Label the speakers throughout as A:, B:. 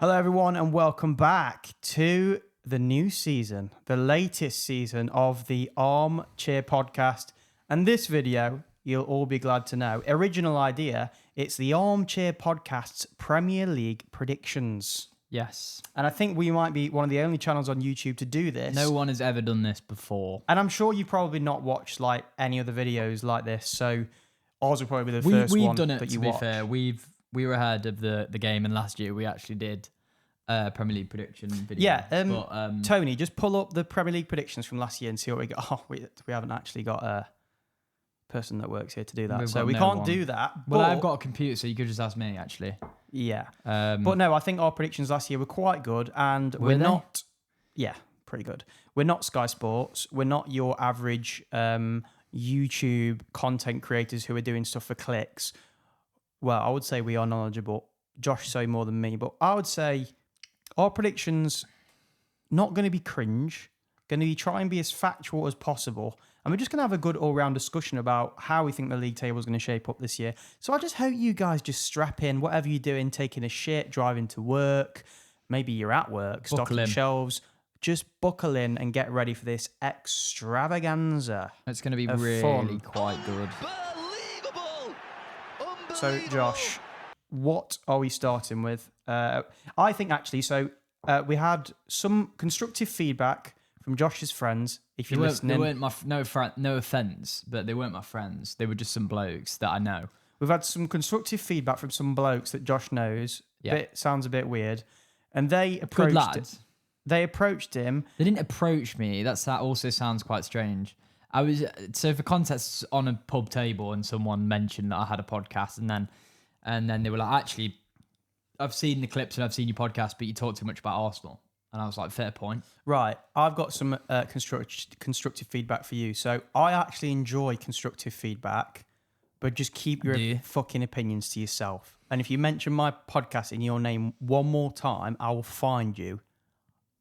A: Hello, everyone, and welcome back to the new season, the latest season of the Armchair podcast. And this video, you'll all be glad to know, original idea, it's the Armchair podcast's Premier League predictions.
B: Yes.
A: And I think we might be one of the only channels on YouTube to do this.
B: No one has ever done this before.
A: And I'm sure you've probably not watched like any other videos like this, so ours will probably be the first
B: We've
A: one
B: done it,
A: that you
B: to be
A: watch.
B: fair. We were ahead of the game, and last year we actually did Premier League prediction video.
A: Yeah, Tony, just pull up the Premier League predictions from last year and see what we got. Oh, we haven't actually got a person that works here to do that, so we can't do that.
B: Well, I've got a computer, so you could just ask me, actually.
A: Yeah. But no, I think our predictions last year were quite good, and we're not... Yeah, pretty good. We're not Sky Sports. We're not your average YouTube content creators who are doing stuff for clicks. Well, I would say we are knowledgeable. Josh say more than me, but I would say our predictions not going to be cringe, going to try and be as factual as possible. And we're just going to have a good all-round discussion about how we think the league table is going to shape up this year. So I just hope you guys just strap in, whatever you're doing, taking a shit, driving to work, maybe you're at work, stocking shelves. Just buckle in and get ready for this extravaganza.
B: It's going to be really quite good.
A: So, Josh, what are we starting with? I think actually, we had some constructive feedback from Josh's friends. If you're listening,
B: they weren't no offense, but they weren't my friends. They were just some blokes that I know.
A: We've had some constructive feedback from some blokes that Josh knows.
B: Yeah.
A: Sounds a bit weird, and they approached.
B: Good lads.
A: They approached him.
B: They didn't approach me. That also sounds quite strange. So for context, on a pub table, and someone mentioned that I had a podcast, and then they were like, actually, I've seen the clips and I've seen your podcast, but you talk too much about Arsenal. And I was like, fair point.
A: Right. I've got some constructive feedback for you. So I actually enjoy constructive feedback, but just keep your fucking opinions to yourself. And if you mention my podcast in your name one more time, I will find you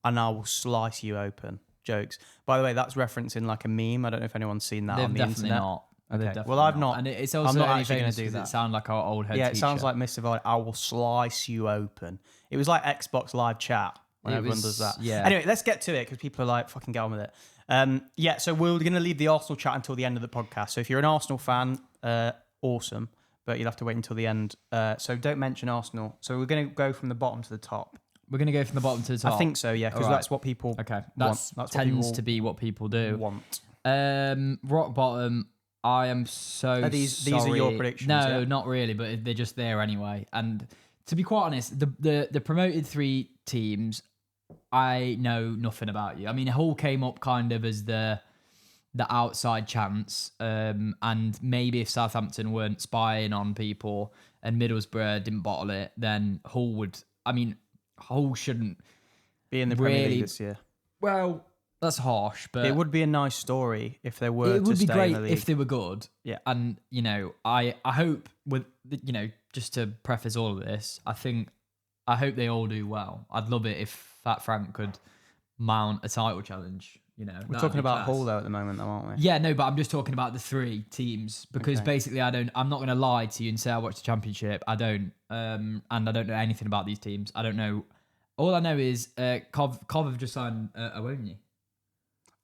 A: and I will slice you open. Jokes. By the way, that's referencing like a meme. I don't know if anyone's seen that on the internet.
B: Not.
A: Okay. Well, I've not.
B: And it's also
A: I'm not
B: only
A: actually going to do
B: famous
A: that.
B: It sounds like our old head
A: Yeah,
B: teacher.
A: it sounds like Mr. Void. I will slice you open. It was like Xbox Live Chat when everyone does that.
B: Yeah.
A: Anyway, let's get to it because people are like, fucking get on with it. Yeah, so we're going to leave the Arsenal chat until the end of the podcast. So if you're an Arsenal fan, awesome. But you'll have to wait until the end. So don't mention Arsenal. So we're going to go from the bottom to the top.
B: We're going to go from the bottom to the top.
A: I think so, yeah, because that's what people
B: okay.
A: want.
B: That tends to be what people do.
A: Want.
B: Rock bottom, I am so
A: These are your predictions?
B: No,
A: yeah?
B: Not really, but they're just there anyway. And to be quite honest, the promoted three teams, I know nothing about you. I mean, Hull came up kind of as the outside chance, and maybe if Southampton weren't spying on people and Middlesbrough didn't bottle it, then Hull would. I mean, Hull shouldn't
A: be in the Premier League this year.
B: Well, that's harsh, but
A: it would be a nice story if they were.
B: It would
A: to
B: be
A: stay
B: great
A: in the league.
B: if they were good.
A: Yeah,
B: and I hope just to preface all of this, I hope they all do well. I'd love it if Fat Frank could mount a title challenge.
A: We're talking about Hull though at the moment, though, aren't we?
B: Yeah, no, but I'm just talking about the three teams because basically I'm not going to lie to you and say I watch the Championship. I don't, and I don't know anything about these teams. I don't know. All I know is Cov have just signed Awoniyi.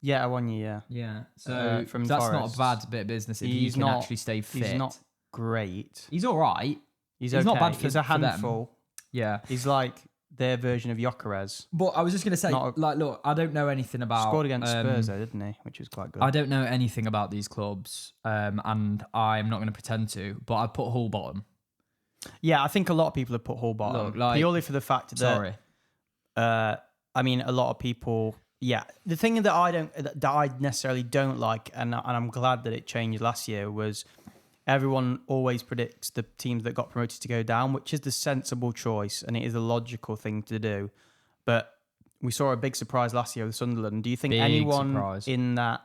A: Yeah, Awoniyi, yeah.
B: Yeah, so
A: from
B: that's
A: Forest.
B: not a bad bit of business if he can actually stay fit.
A: He's not great.
B: He's all right.
A: He's
B: okay.
A: not bad
B: for
A: a handful.
B: Them. Yeah.
A: He's like their version of Gyökeres.
B: But I was just going to say, look, I don't know anything about...
A: Scored against Spurs though, didn't he? Which is quite good.
B: I don't know anything about these clubs, and I'm not going to pretend to, but I put Hull bottom.
A: Yeah, I think a lot of people have put Hull bottom. Purely for the fact that...
B: Sorry.
A: I mean, a lot of people... Yeah, the thing that I necessarily don't like, and I'm glad that it changed last year, was everyone always predicts the teams that got promoted to go down, which is the sensible choice and it is a logical thing to do. But we saw a big surprise last year with Sunderland. Do you think anyone in that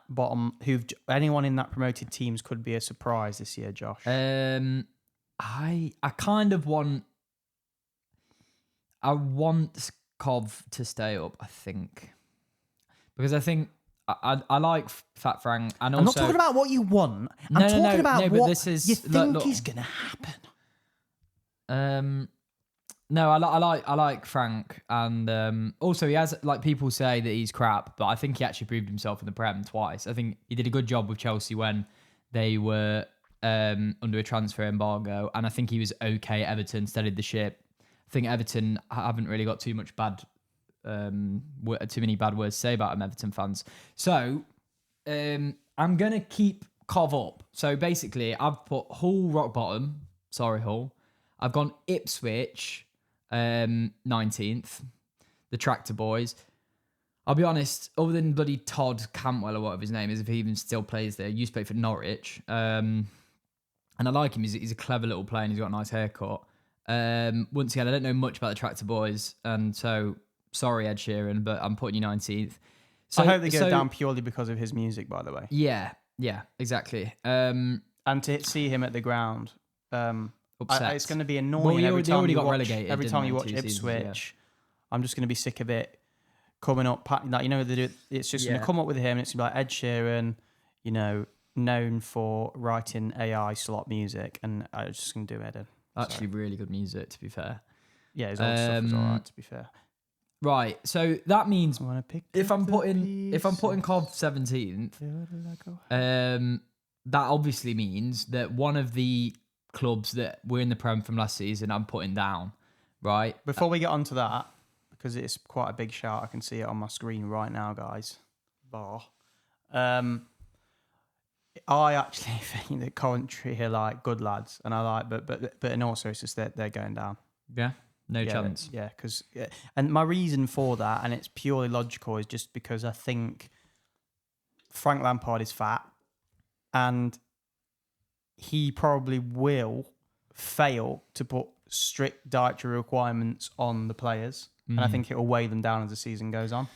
A: promoted teams could be a surprise this year, Josh?
B: I kind of want Cov to stay up, I think. Because I think I like Fat Frank, and also
A: I'm not talking about what you want. I'm talking about what you think is going to happen.
B: No, I like Frank, and also he has, like, people say that he's crap, but I think he actually proved himself in the Prem twice. I think he did a good job with Chelsea when they were under a transfer embargo, and I think he was okay at Everton, steadied the ship. I think Everton haven't really got too many bad words to say about him, Everton fans. So I'm gonna keep Cov up. So basically, I've put Hull rock bottom. Sorry, Hull. I've gone Ipswich 19th, the Tractor Boys. I'll be honest, other than bloody Todd Cantwell or whatever his name is, if he even still plays there, he used to play for Norwich. And I like him. He's a clever little player and he's got a nice haircut. Once again, I don't know much about the Tractor Boys, and so sorry, Ed Sheeran, but I'm putting you 19th.
A: So I hope they go down purely because of his music, by the way.
B: Yeah, exactly.
A: And to see him at the ground, it's going to be annoying
B: Well,
A: every time you
B: got
A: watch,
B: relegated,
A: every time you watch
B: 2 seasons,
A: Ipswich. I'm just going to be sick of it coming up. Like, you know, it's just going to come up with him. And it's gonna be like Ed Sheeran, you know, known for writing AI slot music, and I was just going to do it.
B: Actually, really good music, to be fair.
A: Yeah, his old stuff was alright, to be fair.
B: Right, so that means if I'm putting Cov 17th, that obviously means that one of the clubs that were in the Prem from last season, I'm putting down, right?
A: Before we get onto that, because it's quite a big shout, I can see it on my screen right now, guys. I actually think that Coventry are like good lads, and I like, but and also it's just that they're going down.
B: Yeah, no chance.
A: Yeah, because and my reason for that, and it's purely logical, is just because I think Frank Lampard is fat, and he probably will fail to put strict dietary requirements on the players, and I think it will weigh them down as the season goes on.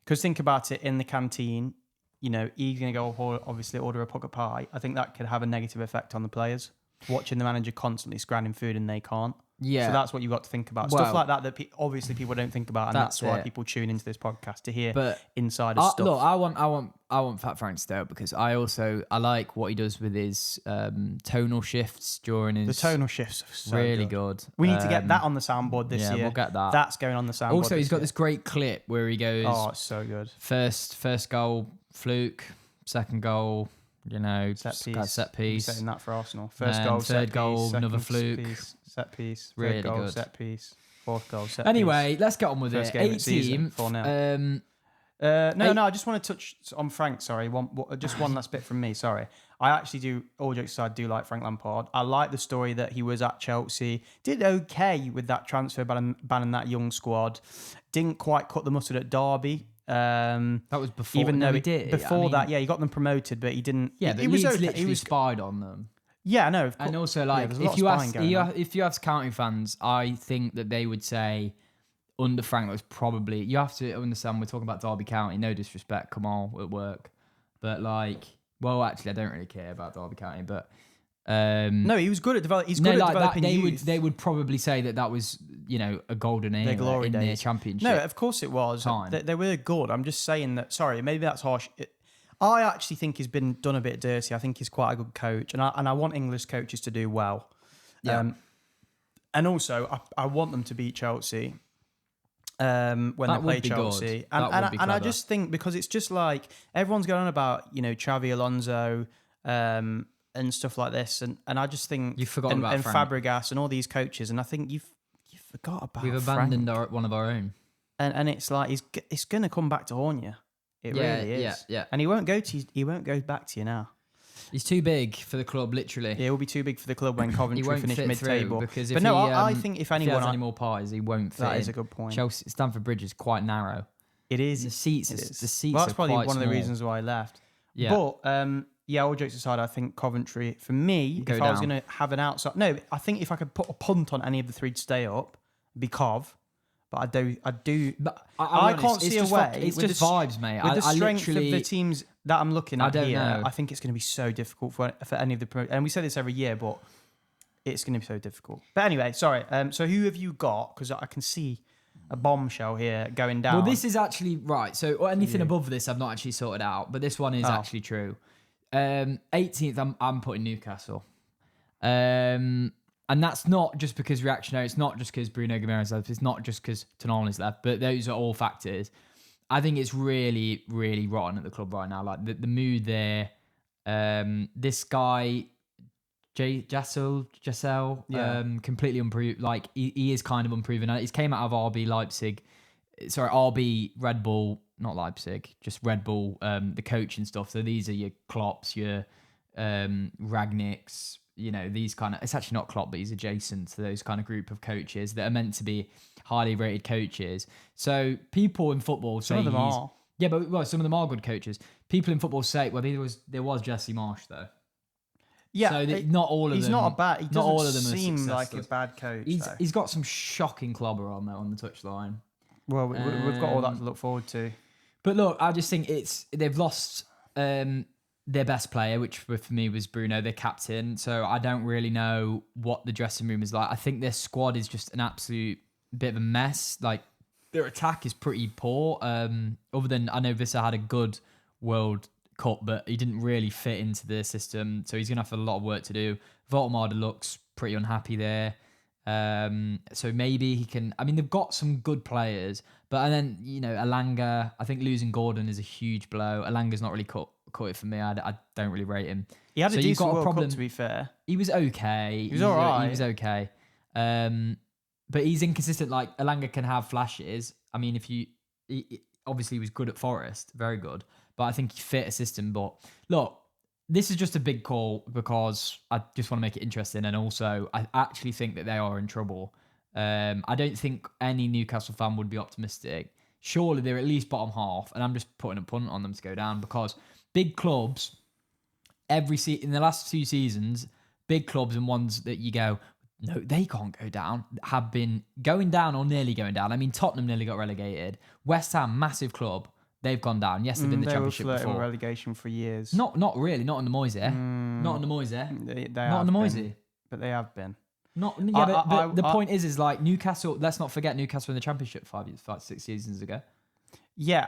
A: Because think about it, in the canteen, you know, he's going to go obviously order a pocket pie. I think that could have a negative effect on the players, watching the manager constantly scrounging food and they can't.
B: Yeah.
A: So that's what you've got to think about. Stuff like that obviously people don't think about, and that's why people tune into this podcast to hear insider stuff.
B: Look, I want Fat Frank to stay up because I like what he does with his tonal shifts during his.
A: The tonal shifts are so
B: really good.
A: We need to get that on the soundboard this year.
B: We'll get that.
A: That's going on the soundboard.
B: Also, he's got this great clip where he goes,
A: "Oh, it's so good.
B: First goal, fluke. Second goal, you know,
A: set
B: piece.
A: Setting that for Arsenal. First goal,
B: third goal, another fluke.
A: Set piece.
B: Really
A: third goal,
B: good.
A: set piece. Fourth goal, set
B: anyway,
A: piece.
B: Let's get on with
A: First
B: it.
A: game of the season,
B: 18th.
A: No, I just want to touch on Frank. Sorry, just one last bit from me. Sorry, I actually do. All jokes aside, do like Frank Lampard. I like the story that he was at Chelsea, did okay with that transfer ban and that young squad. Didn't quite cut the mustard at Derby.
B: That was before.
A: Even though
B: he did.
A: Before that, he got them promoted, but he didn't.
B: Yeah, but
A: he was okay.
B: literally spied on them.
A: Yeah, no, of course.
B: And also, like, if you ask County fans, I think that they would say under Frank was probably. You have to understand, we're talking about Derby County. No disrespect, come on, at work, but like, well, actually, I don't really care about Derby County, but
A: no, he was good at developing. He's good at developing youth.
B: They would probably say that was, you know, a golden era in their championship.
A: No, of course it was. They were good. I'm just saying that. Sorry, maybe that's harsh. I actually think he's been done a bit dirty. I think he's quite a good coach, and I want English coaches to do well. Yeah. And also, I want them to beat Chelsea when they play Chelsea. And I just think, because it's just like everyone's going on about, you know, Xavi Alonso and stuff like this, and I just think
B: you've forgotten about
A: Frank. Fabregas and all these coaches, and I think you've forgot about.
B: We've abandoned one of our own,
A: and it's like it's going to come back to haunt you. It really is.
B: Yeah.
A: And he won't go back to you now.
B: He's too big for the club, literally.
A: He will be too big for the club when Coventry finish mid-table.
B: Because
A: I think if anyone
B: has any more pies, he won't fit.
A: That is a good point.
B: Chelsea Stamford Bridge is quite narrow.
A: It is.
B: The seats.
A: Well, that's probably one
B: of
A: the reasons why I left.
B: Yeah.
A: But all jokes aside, I think Coventry, for me, if I was going to have an outside, I think if I could put a punt on any of the three to stay up, it'd be Cov. But I do.
B: But
A: I can't see a way.
B: It's just vibes, mate.
A: With the strength of the teams that I'm looking at here,
B: know.
A: I think it's going to be so difficult for any of the. And we say this every year, but it's going to be so difficult. But anyway, sorry. So who have you got? Because I can see a bombshell here going down.
B: Well, this is actually right. So anything above this, I've not actually sorted out. But this one is actually true. 18th, I'm putting Newcastle. And that's not just because reactionary. It's not just because Bruno Guimaraes left. It's not just because Tonali's left. But those are all factors. I think it's really, really rotten at the club right now. Like the mood there. This guy, Jassel, completely unproven. Like he is kind of unproven. He's came out of RB Red Bull, not Leipzig, just Red Bull, the coach and stuff. So these are your Klopps, your Ragnicks, these kind of, it's actually not Klopp, but he's adjacent to those kind of group of coaches that are meant to be highly rated coaches. So people in football say
A: some of them are.
B: Yeah, but some of them are good coaches. People in football say, well, there was Jesse Marsh though.
A: Yeah,
B: so not all of them.
A: He's not a bad. He doesn't
B: all of them
A: seem like a bad coach.
B: He's got some shocking clobber on the touchline.
A: Well, we've got all that to look forward to.
B: But look, I just think they've lost their best player, which for me was Bruno, their captain. So I don't really know what the dressing room is like. I think their squad is just an absolute bit of a mess. Like their attack is pretty poor. Other than I know Visser had a good World Cup, but he didn't really fit into the system. So he's going to have a lot of work to do. Voltemade looks pretty unhappy there. So maybe he can. I mean, they've got some good players, and then Elanga. I think losing Gordon is a huge blow. Elanga's not really cut it for me. I don't really rate him.
A: He had a decent World Cup, to be fair.
B: He was okay.
A: He was all right.
B: He was okay. But he's inconsistent. Like Elanga can have flashes. I mean, obviously he was good at Forest, very good. But I think he fit a system. But look, this is just a big call because I just want to make it interesting. And also, I actually think that they are in trouble. I don't think any Newcastle fan would be optimistic. Surely they're at least bottom half. And I'm just putting a punt on them to go down because big clubs, in the last 2 seasons, big clubs and ones that you go, no, they can't go down, have been going down or nearly going down. I mean, Tottenham nearly got relegated. West Ham, massive club. They've gone down. Yes, they've been in the Championship before. They were
A: flirting with relegation for years.
B: Not really. Not under Moyes. Not under Moyes. Not under Moyes.
A: But they have been.
B: The point is like Newcastle. Let's not forget Newcastle in the Championship 6 seasons ago.
A: Yeah,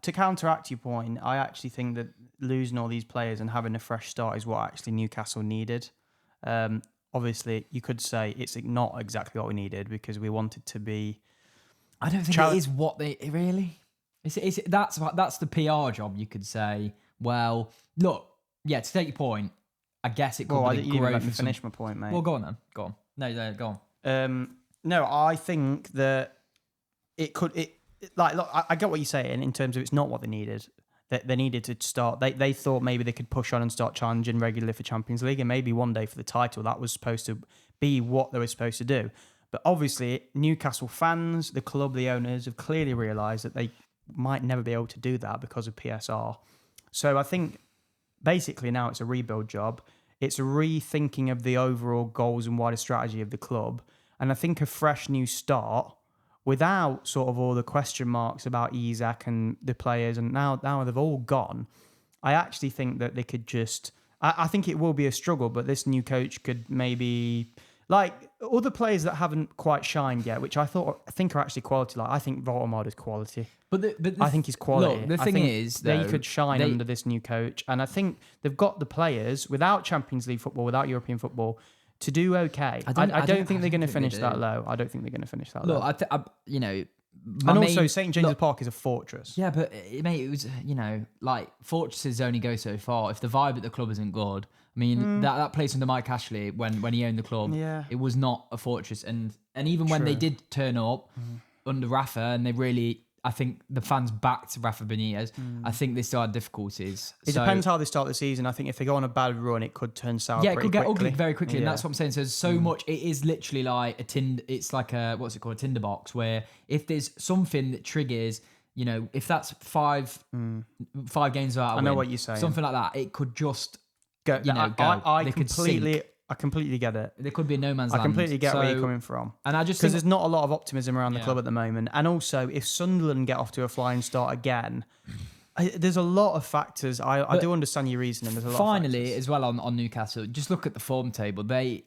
A: to counteract your point, I actually think that losing all these players and having a fresh start is what actually Newcastle needed. Obviously, you could say it's not exactly what we needed because we wanted to be.
B: I don't think it is what they really. That's the PR job, you could say. Well, look, to take your point, I guess it could be
A: you didn't let me finish my point, mate.
B: Well, go on then. Go on. No, go
A: on. No, I think that it could. Look, I get what you're saying in terms of it's not what they needed. They needed to start. They thought maybe they could push on and start challenging regularly for Champions League and maybe one day for the title. That was supposed to be what they were supposed to do. But obviously, Newcastle fans, the club, the owners have clearly realised that they might never be able to do that because of PSR. So I think basically now it's a rebuild job. It's a rethinking of the overall goals and wider strategy of the club. And I think a fresh new start without sort of all the question marks about Isak and the players. And now they've all gone. I actually think that they could just... I think it will be a struggle, but this new coach could maybe... Like other players that haven't quite shined yet, which I think are actually quality. Like I think Voltemade is quality, but I think he's quality.
B: Look, the thing is,
A: they could shine under this new coach, and I think they've got the players without Champions League football, without European football, to do okay. I don't think they're going to finish that low. I don't think they're going to finish that low.
B: And
A: also St James's Park is a fortress.
B: Yeah, but mate, it was like fortresses only go so far. If the vibe at the club isn't good. I mean, that place under Mike Ashley, when he owned the club, it was not a fortress. And even when they did turn up under Rafa, and they really, I think the fans backed Rafa Benitez, I think they still had difficulties.
A: It depends how they start the season. I think if they go on a bad run, it could turn sour pretty quickly.
B: Yeah, it could get ugly very quickly. And that's what I'm saying. So there's so much, it is literally like it's like a, what's it called, a tinderbox, where if there's something that triggers, if that's five games without a win,
A: I know what you're saying.
B: Something like that, it could just...
A: Go. I completely get it.
B: There could be a no man's land.
A: I completely get where you're coming from.
B: And I just
A: because there's not a lot of optimism around the club at the moment. And also, if Sunderland get off to a flying start again, there's a lot of factors. I do understand your reasoning. There's a lot.
B: Finally,
A: of factors.
B: as well on Newcastle, just look at the form table. They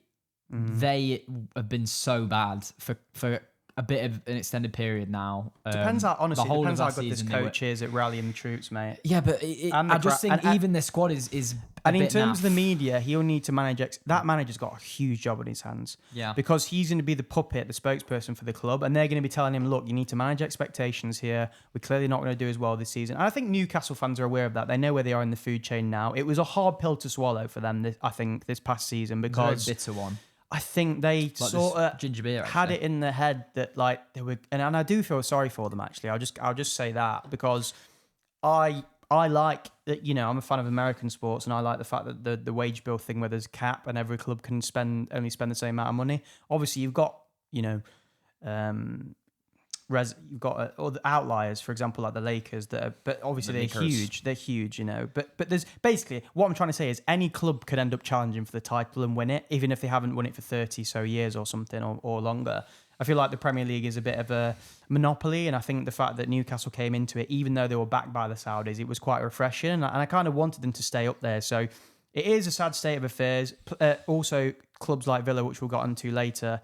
B: have been so bad for a bit of an extended period now.
A: Depends how honestly.
B: The whole
A: Depends
B: of
A: how
B: that
A: good this
B: season
A: coach is at rallying the troops, mate.
B: Yeah, but I just think even their squad is.
A: And in terms of the media, he'll need to manage. That manager's got a huge job on his hands.
B: Yeah.
A: Because he's going to be the puppet, the spokesperson for the club, and they're going to be telling him, "Look, you need to manage expectations here. We're clearly not going to do as well this season." And I think Newcastle fans are aware of that. They know where they are in the food chain now. It was a hard pill to swallow for them. This past season because
B: a bitter one.
A: I think they
B: Like
A: sort of
B: ginger beer
A: had it in their head that like they were, and I do feel sorry for them actually. I'll just say that because I like that, I'm a fan of American sports and I like the fact that the wage bill thing where there's a cap and every club can only spend the same amount of money. Obviously, you've got you've got other outliers, for example, like the Lakers but obviously they're huge, But there's basically what I'm trying to say is any club could end up challenging for the title and win it, even if they haven't won it for 30 so years or something or longer. I feel like the Premier League is a bit of a monopoly, and I think the fact that Newcastle came into it, even though they were backed by the Saudis, it was quite refreshing, and I kind of wanted them to stay up there. So it is a sad state of affairs. Also, clubs like Villa, which we'll get into later,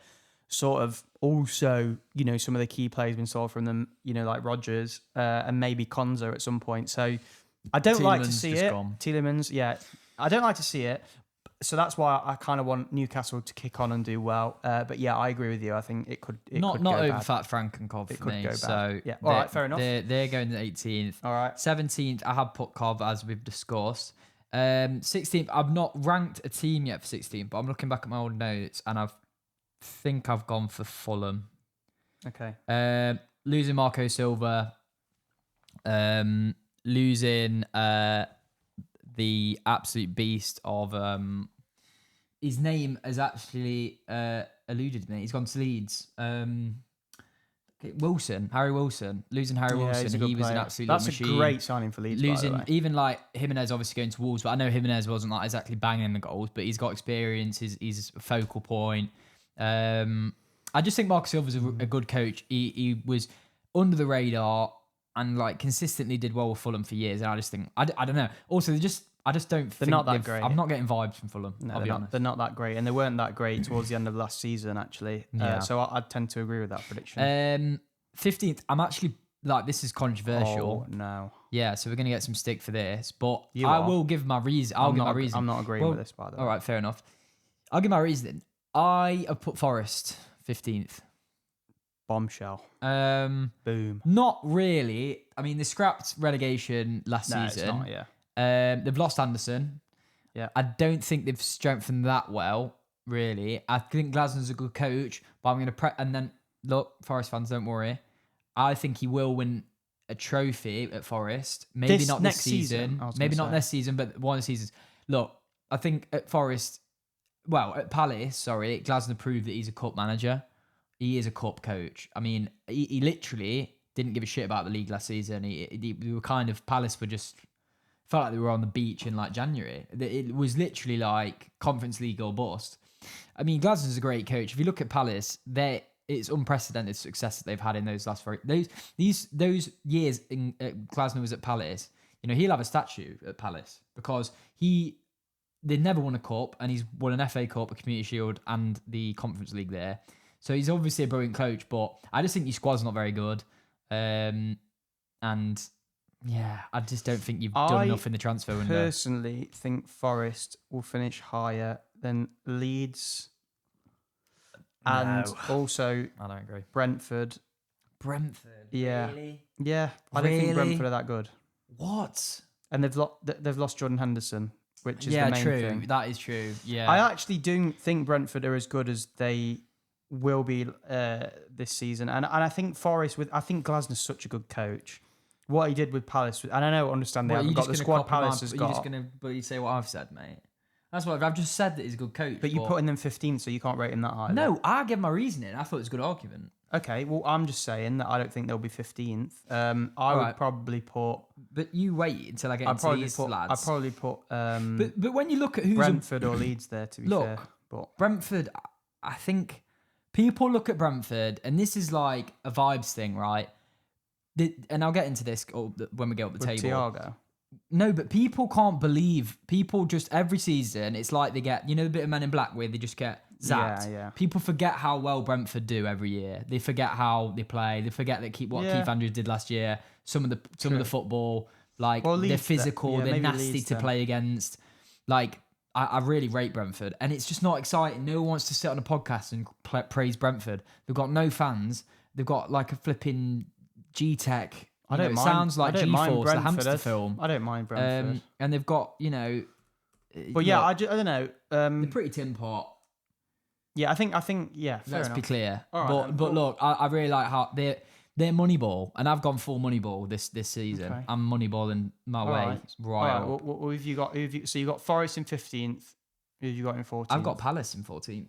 A: sort of also, some of the key players been sold from them, like Rodgers and maybe Konza at some point. So I don't like to see it. Tielemans, yeah. I don't like to see it. So that's why I kind of want Newcastle to kick on and do well. But yeah, I agree with you. I think it could
B: not
A: go
B: over
A: bad.
B: Fat Frank and Cov for me. So
A: yeah, all right, fair enough.
B: They're going to 18th.
A: All right,
B: 17th. I have put Cov as we've discussed. 16th. I've not ranked a team yet for 16th, but I'm looking back at my old notes and think I've gone for Fulham.
A: Okay.
B: Losing Marco Silva. Losing the absolute beast of his name has actually eluded me. He's gone to Leeds. Harry Wilson. Losing Harry Wilson. He was an absolute
A: That's
B: machine.
A: That's a great signing for Leeds.
B: Losing
A: by the way.
B: even like Jimenez obviously going to Wolves, but I know Jimenez wasn't like exactly banging the goals, but he's got experience. He's a focal point. I just think Marco Silva's a good coach. He was under the radar and like consistently did well with Fulham for years. And I just think I don't know. Also, I just don't think
A: they're not that great.
B: I'm not getting vibes from Fulham.
A: No,
B: I'll be honest.
A: They're not that great, and they weren't that great towards the end of last season actually.
B: Yeah.
A: So I tend to agree with that prediction.
B: 15th. I'm actually like, this is controversial.
A: Oh no.
B: Yeah, so we're gonna get some stick for this, but I will give my reason. I'll give my reason.
A: I'm not agreeing with this, by the way.
B: All right, fair enough. I'll give my reason. I have put Forest 15th.
A: Bombshell.
B: Boom. Not really. I mean, they scrapped relegation last season.
A: It's not, yeah.
B: They've lost Anderson.
A: Yeah.
B: I don't think they've strengthened that well, really. I think Glasner's a good coach, but I'm going to and then look, Forest fans, don't worry. I think he will win a trophy at Forest. Maybe not this season. Maybe not this season, but one of the seasons. Look, I think at Forest, at Palace, Glasner proved that he's a cup manager. He is a cup coach. I mean, he literally didn't give a shit about the league last season. We were kind of, Palace were just, felt like they were on the beach in like January. It was literally like Conference League or bust. I mean, Glasner's a great coach. If you look at Palace, it's unprecedented success that they've had in those last those years in Glasner was at Palace. He'll have a statue at Palace because they'd never won a cup, and he's won an FA Cup, a Community Shield, and the Conference League there. So he's obviously a brilliant coach, but I just think your squad's not very good. And yeah, I just don't think you've done enough in the transfer window.
A: I personally think Forest will finish higher than Leeds. And also,
B: I don't agree.
A: Brentford. Yeah.
B: Really?
A: Yeah. I don't think Brentford are that good.
B: What?
A: And they've lost Jordan Henderson, which is the main thing.
B: That is true. Yeah.
A: I actually do think Brentford are as good as they will be this season. And I think Forest, I think Glasner's such a good coach. What he did with Palace, and I don't understand they haven't got the squad Palace has got.
B: But you say what I've said, mate. That's what I've just said, that he's a good coach.
A: But you put in them 15th, so you can't rate him that high.
B: No, I give my reasoning. I thought it was a good argument.
A: Okay, well, I'm just saying that I don't think they'll be 15th. I would probably put...
B: But you wait until I get into these lads.
A: I'd probably put...
B: but when you look at who's...
A: Brentford or Leeds there, to be fair. But
B: Brentford, I think people look at Brentford, and this is like a vibes thing, right? And I'll get into this when we get up the table.
A: Thiago.
B: No, but people can't believe. People just every season, it's like they get, the bit of Men in Black where they just get zapped.
A: Yeah.
B: People forget how well Brentford do every year. They forget how they play. They forget that Keith Andrews did last year. Some of the football, like they're physical, they're nasty to play against. Like I really rate Brentford, and it's just not exciting. No one wants to sit on a podcast and praise Brentford. They've got no fans. They've got like a flipping G-Tech. It sounds like G-Force, the hamster film.
A: I don't mind Brentford.
B: And they've got,
A: But yeah, I don't know.
B: they're pretty tin pot.
A: Yeah, I think, yeah.
B: Let's be clear.
A: All right,
B: but look, I really like how they're Moneyball, and I've gone full Moneyball this season. Okay. I'm Moneyballing my way right up.
A: What have you got? So you got Forest in 15th. Who have you got in 14th?
B: I've got Palace in 14th.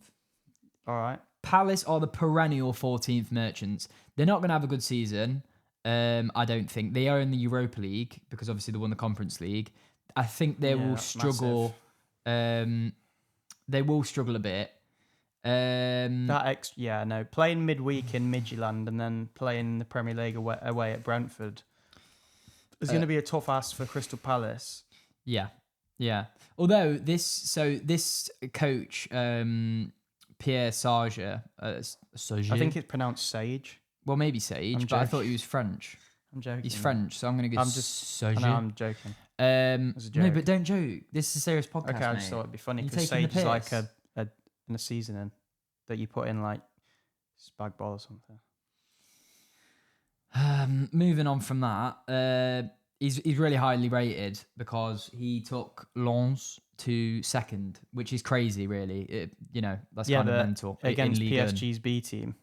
A: All right.
B: Palace are the perennial 14th merchants. They're not going to have a good season. I don't think. They are in the Europa League because obviously they won the Conference League. I think they will struggle. They will struggle a bit.
A: Playing midweek in Midtjylland and then playing the Premier League away at Brentford is going to be a tough ask for Crystal Palace.
B: Yeah. Although this coach Pierre Sage,
A: I think it's pronounced Sage.
B: Well, maybe Sage, but I thought he was French.
A: I'm joking.
B: He's French, so I'm going to go Sage.
A: No, I'm joking.
B: No, but don't joke. This is a serious podcast.
A: Okay, I just thought it'd be funny because Sage is like a seasoning that you put in like spag bol or something.
B: Moving on from that, he's really highly rated because he took Lens to second, which is crazy, really. That's kind of mental
A: against PSG's B team.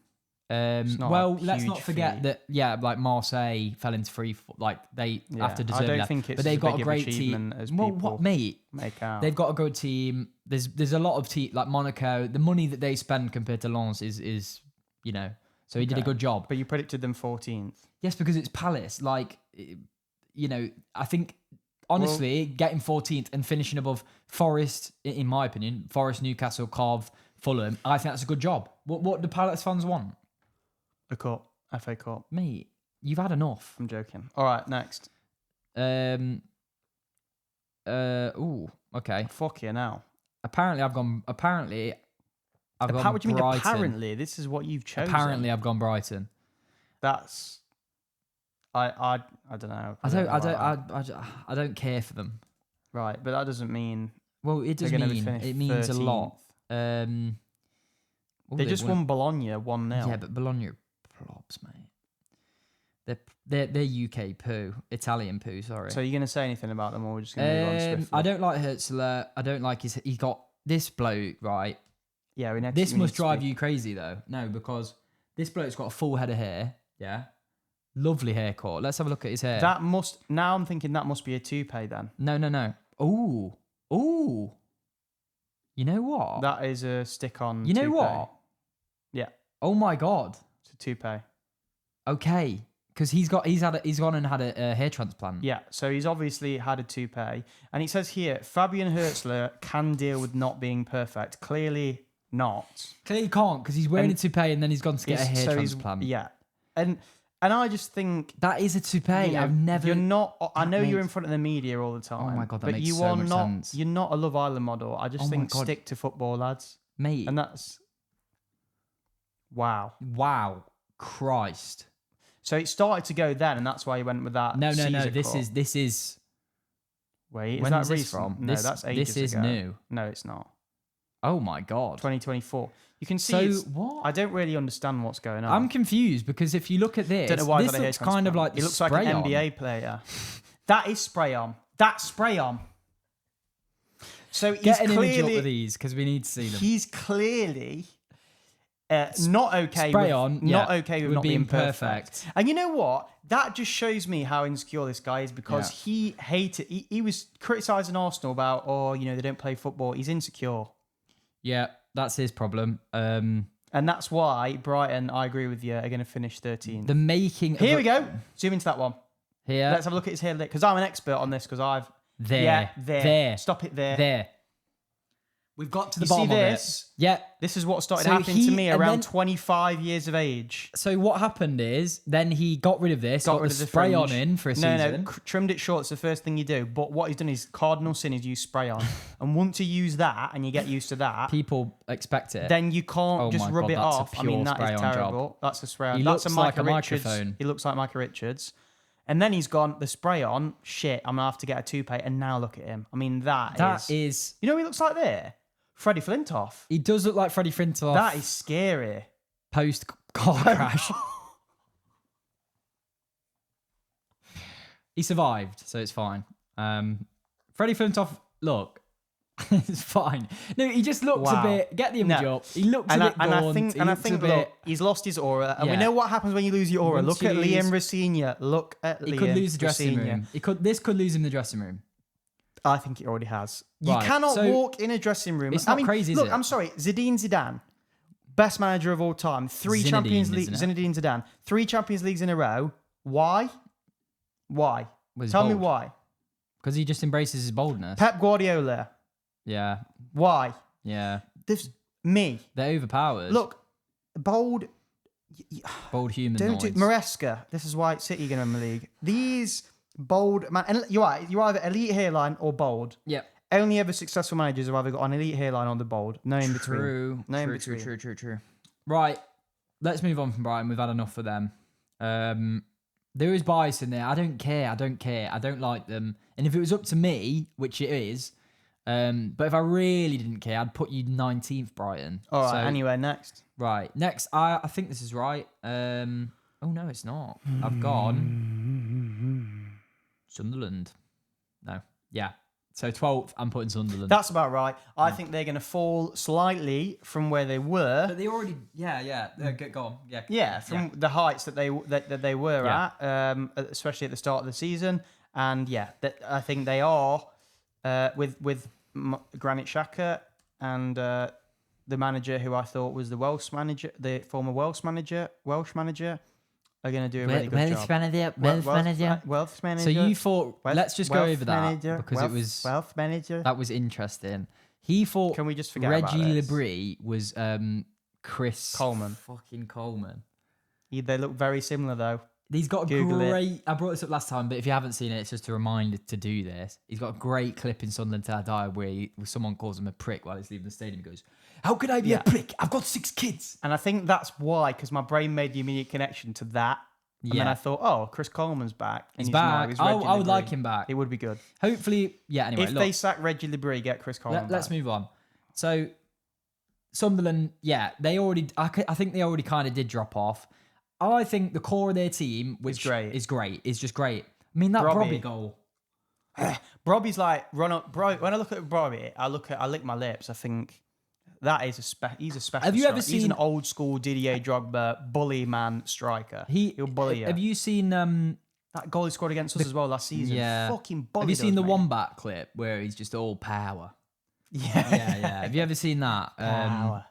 B: Let's not forget that. Yeah, like Marseille fell into free. Like they after deserving that.
A: I don't think it's
B: but they've got a great team.
A: As people
B: mate?
A: Make out.
B: They've got a good team. There's a lot of like Monaco. The money that they spend compared to Lens is. So he did a good job.
A: But you predicted them 14th.
B: Yes, because it's Palace. Like, I think honestly, getting 14th and finishing above Forest, in my opinion, Forest, Newcastle, Cov, Fulham, I think that's a good job. What do Palace fans want?
A: A cup, FA Cup.
B: Mate, you've had enough.
A: I'm joking. All right, next.
B: Okay.
A: Fuck you now.
B: Apparently, I've gone
A: what do you mean?
B: Brighton.
A: Apparently, this is what you've chosen.
B: Apparently, I've gone Brighton.
A: That's. I don't know.
B: I don't care for them.
A: Right, but that doesn't mean.
B: Well, it does mean it means 13th. A lot.
A: They just won Bologna 1-0.
B: Yeah, but Bologna are props, mate. They're UK poo, Italian poo. Sorry.
A: So you're gonna say anything about them, or we're just gonna move on swiftly?
B: I don't like Hürzeler. I don't like he got this bloke right.
A: Yeah,
B: this must drive you crazy though. No, because this bloke's got a full head of hair. Yeah, lovely haircut. Let's have a look at his hair.
A: Now I'm thinking that must be a toupee then.
B: No. Ooh. You know what?
A: That is a stick-on.
B: You know
A: toupee.
B: what?
A: Yeah.
B: Oh my god.
A: It's a toupee.
B: Okay, because he's gone and had a hair transplant.
A: Yeah, so he's obviously had a toupee, and it says here Fabian Hürzeler can deal with not being perfect. Clearly not.
B: Clearly can't because he's wearing a toupee and then he's gone to get a hair transplant.
A: Yeah, and I just think
B: that is a toupee. I've never.
A: You're not. I know you're in front of the media all the time.
B: Oh my god, that
A: but
B: makes
A: you
B: so
A: are
B: much
A: not.
B: Sense.
A: You're not a Love Island model. I just think stick to football, lads,
B: mate.
A: And that's. Wow,
B: Christ.
A: So it started to go then, and that's why he went with that.
B: No. This is.
A: Wait,
B: when
A: is that
B: is
A: recent?
B: From?
A: No, that's ages
B: This is
A: ago.
B: new.
A: No, it's not.
B: Oh my god.
A: 2024. You can see.
B: So what?
A: I don't really understand what's going on.
B: I'm confused because if you look at this,
A: don't know why
B: this looks kind of like
A: it looks like an NBA player. That is spray on. That's spray on. So he's
B: get an
A: clearly,
B: image up of these because we need to see them.
A: He's clearly not okay. Not okay with not being perfect. And you know what? That just shows me how insecure this guy is because he hated. He was criticising Arsenal about, they don't play football. He's insecure.
B: Yeah, that's his problem.
A: And that's why Brighton, I agree with you, are going to finish 13th.
B: The making.
A: Here we go. Zoom into that one.
B: Here.
A: Let's have a look at his hair because I'm an expert on this because I've.
B: There.
A: Stop it there.
B: There. We've got to the
A: You
B: bottom
A: see
B: of
A: this?
B: it. Yeah.
A: This is what started
B: So
A: happening to
B: he-
A: me
B: and
A: around
B: then-
A: 25 years of age.
B: So what happened is then he got rid of this, got
A: rid
B: the
A: of the
B: spray on
A: fringe.
B: in for a
A: No,
B: season.
A: trimmed it short. It's the first thing you do. But what he's done is cardinal sin is use spray on. And once you use that and you get used to that,
B: People expect it.
A: then you can't
B: Oh
A: just
B: my
A: rub
B: God,
A: it
B: that's a
A: off. I mean,
B: pure
A: that is
B: spray-on job.
A: terrible. That's a spray on.
B: He
A: That's
B: looks
A: a
B: like
A: Micah
B: a
A: Richards.
B: microphone.
A: He looks like Micah Richards. And then he's gone, the spray on, shit, I'm going to have to get a toupee. And now look at him. I mean,
B: That is...
A: You know what he looks like there? Freddie Flintoff.
B: He does look like Freddie Flintoff.
A: That is scary.
B: Post car crash. He survived, so it's fine. Freddie Flintoff, look, it's fine. No, he just looks a bit. Get the image up. He looks a bit gaunt.
A: I think look, he's lost his aura, and we know what happens when you lose your aura.
B: Once
A: Look at
B: you
A: Liam
B: lose-
A: Rosenior. Look at Liam.
B: He could lose the dressing
A: Rosenior.
B: room. This could lose him the dressing room.
A: I think it already has. You
B: Right,
A: cannot
B: so
A: walk in a dressing room.
B: it's
A: I
B: not
A: mean,
B: crazy, is
A: look,
B: it?
A: I'm sorry. Zinedine Zidane, best manager of all time. Three
B: Zinedine,
A: Champions League.
B: isn't it?
A: Zinedine Zidane. 3 Champions Leagues in a row. Why? Why?
B: Was he
A: Tell me
B: bold?
A: why.
B: Because he just embraces his boldness.
A: Pep Guardiola.
B: Yeah,
A: Why?
B: yeah.
A: This me.
B: They're overpowered.
A: Look, bold.
B: bold human
A: Don't do
B: noise.
A: Maresca. This is why City are going to win the league. These bold man, and you're right. You're either elite hairline or bold.
B: Yep.
A: Only ever successful managers have either got an elite hairline or the bold. No in between.
B: True.
A: No in
B: True,
A: between.
B: true, true, true, true. Right. Let's move on from Brighton. We've had enough for them. There is bias in there. I don't care. I don't like them. And if it was up to me, which it is, but if I really didn't care, I'd put you 19th Brighton.
A: All right.
B: So,
A: Anyway, next.
B: Right. Next, I think this is right. Oh no, it's not. I've gone Sunderland. No. Yeah. So 12th, I'm putting Sunderland.
A: That's about right. I think they're going to fall slightly from where they were.
B: But they already, yeah. Go on. Yeah.
A: Yeah, from the heights that they were at, especially at the start of the season. And yeah, I think they are with Granit Xhaka and the manager who I thought was the former Welsh manager, are going to do a really good job. Welsh manager.
B: So you thought, let's just go
A: Welsh
B: over that
A: manager,
B: because it was
A: Welsh manager.
B: that was interesting. He thought
A: Can we just forget
B: Reggie
A: about this?
B: Lebris was Chris
A: Coleman.
B: Fucking Coleman.
A: They look very similar though.
B: He's got a
A: Google it.
B: great. I brought this up last time, but if you haven't seen it, it's just a reminder to do this. He's got a great clip in Sunderland Till I Die where someone calls him a prick while he's leaving the stadium. He goes, "How could I be a prick? I've got 6 kids."
A: And I think that's why, because my brain made the immediate connection to that. And then I thought, oh, Chris Coleman's back. And
B: He's back.
A: Reggie
B: I would
A: Lebris.
B: like him back.
A: It would be good.
B: Hopefully, yeah. Anyway,
A: If they sack Reggie Lebris, get Chris Coleman
B: let's
A: back.
B: move on. So Sunderland, yeah, they already. I think they already kind of did drop off. I think the core of their team, which is great, is just great. I mean that Robbie goal.
A: Robbie's like run up, bro. When I look at Robbie, I lick my lips. I think that is he's a special.
B: Have you ever
A: striker. He's
B: seen-
A: an old school Didier Drogba bully man striker? He'll bully you.
B: Have you seen?
A: That goal he scored against us as well last season?
B: Yeah.
A: Fucking bully.
B: Have you seen the
A: mate.
B: Wombat clip where he's just all power?
A: Yeah.
B: Yeah. Have you ever seen that?
A: Power.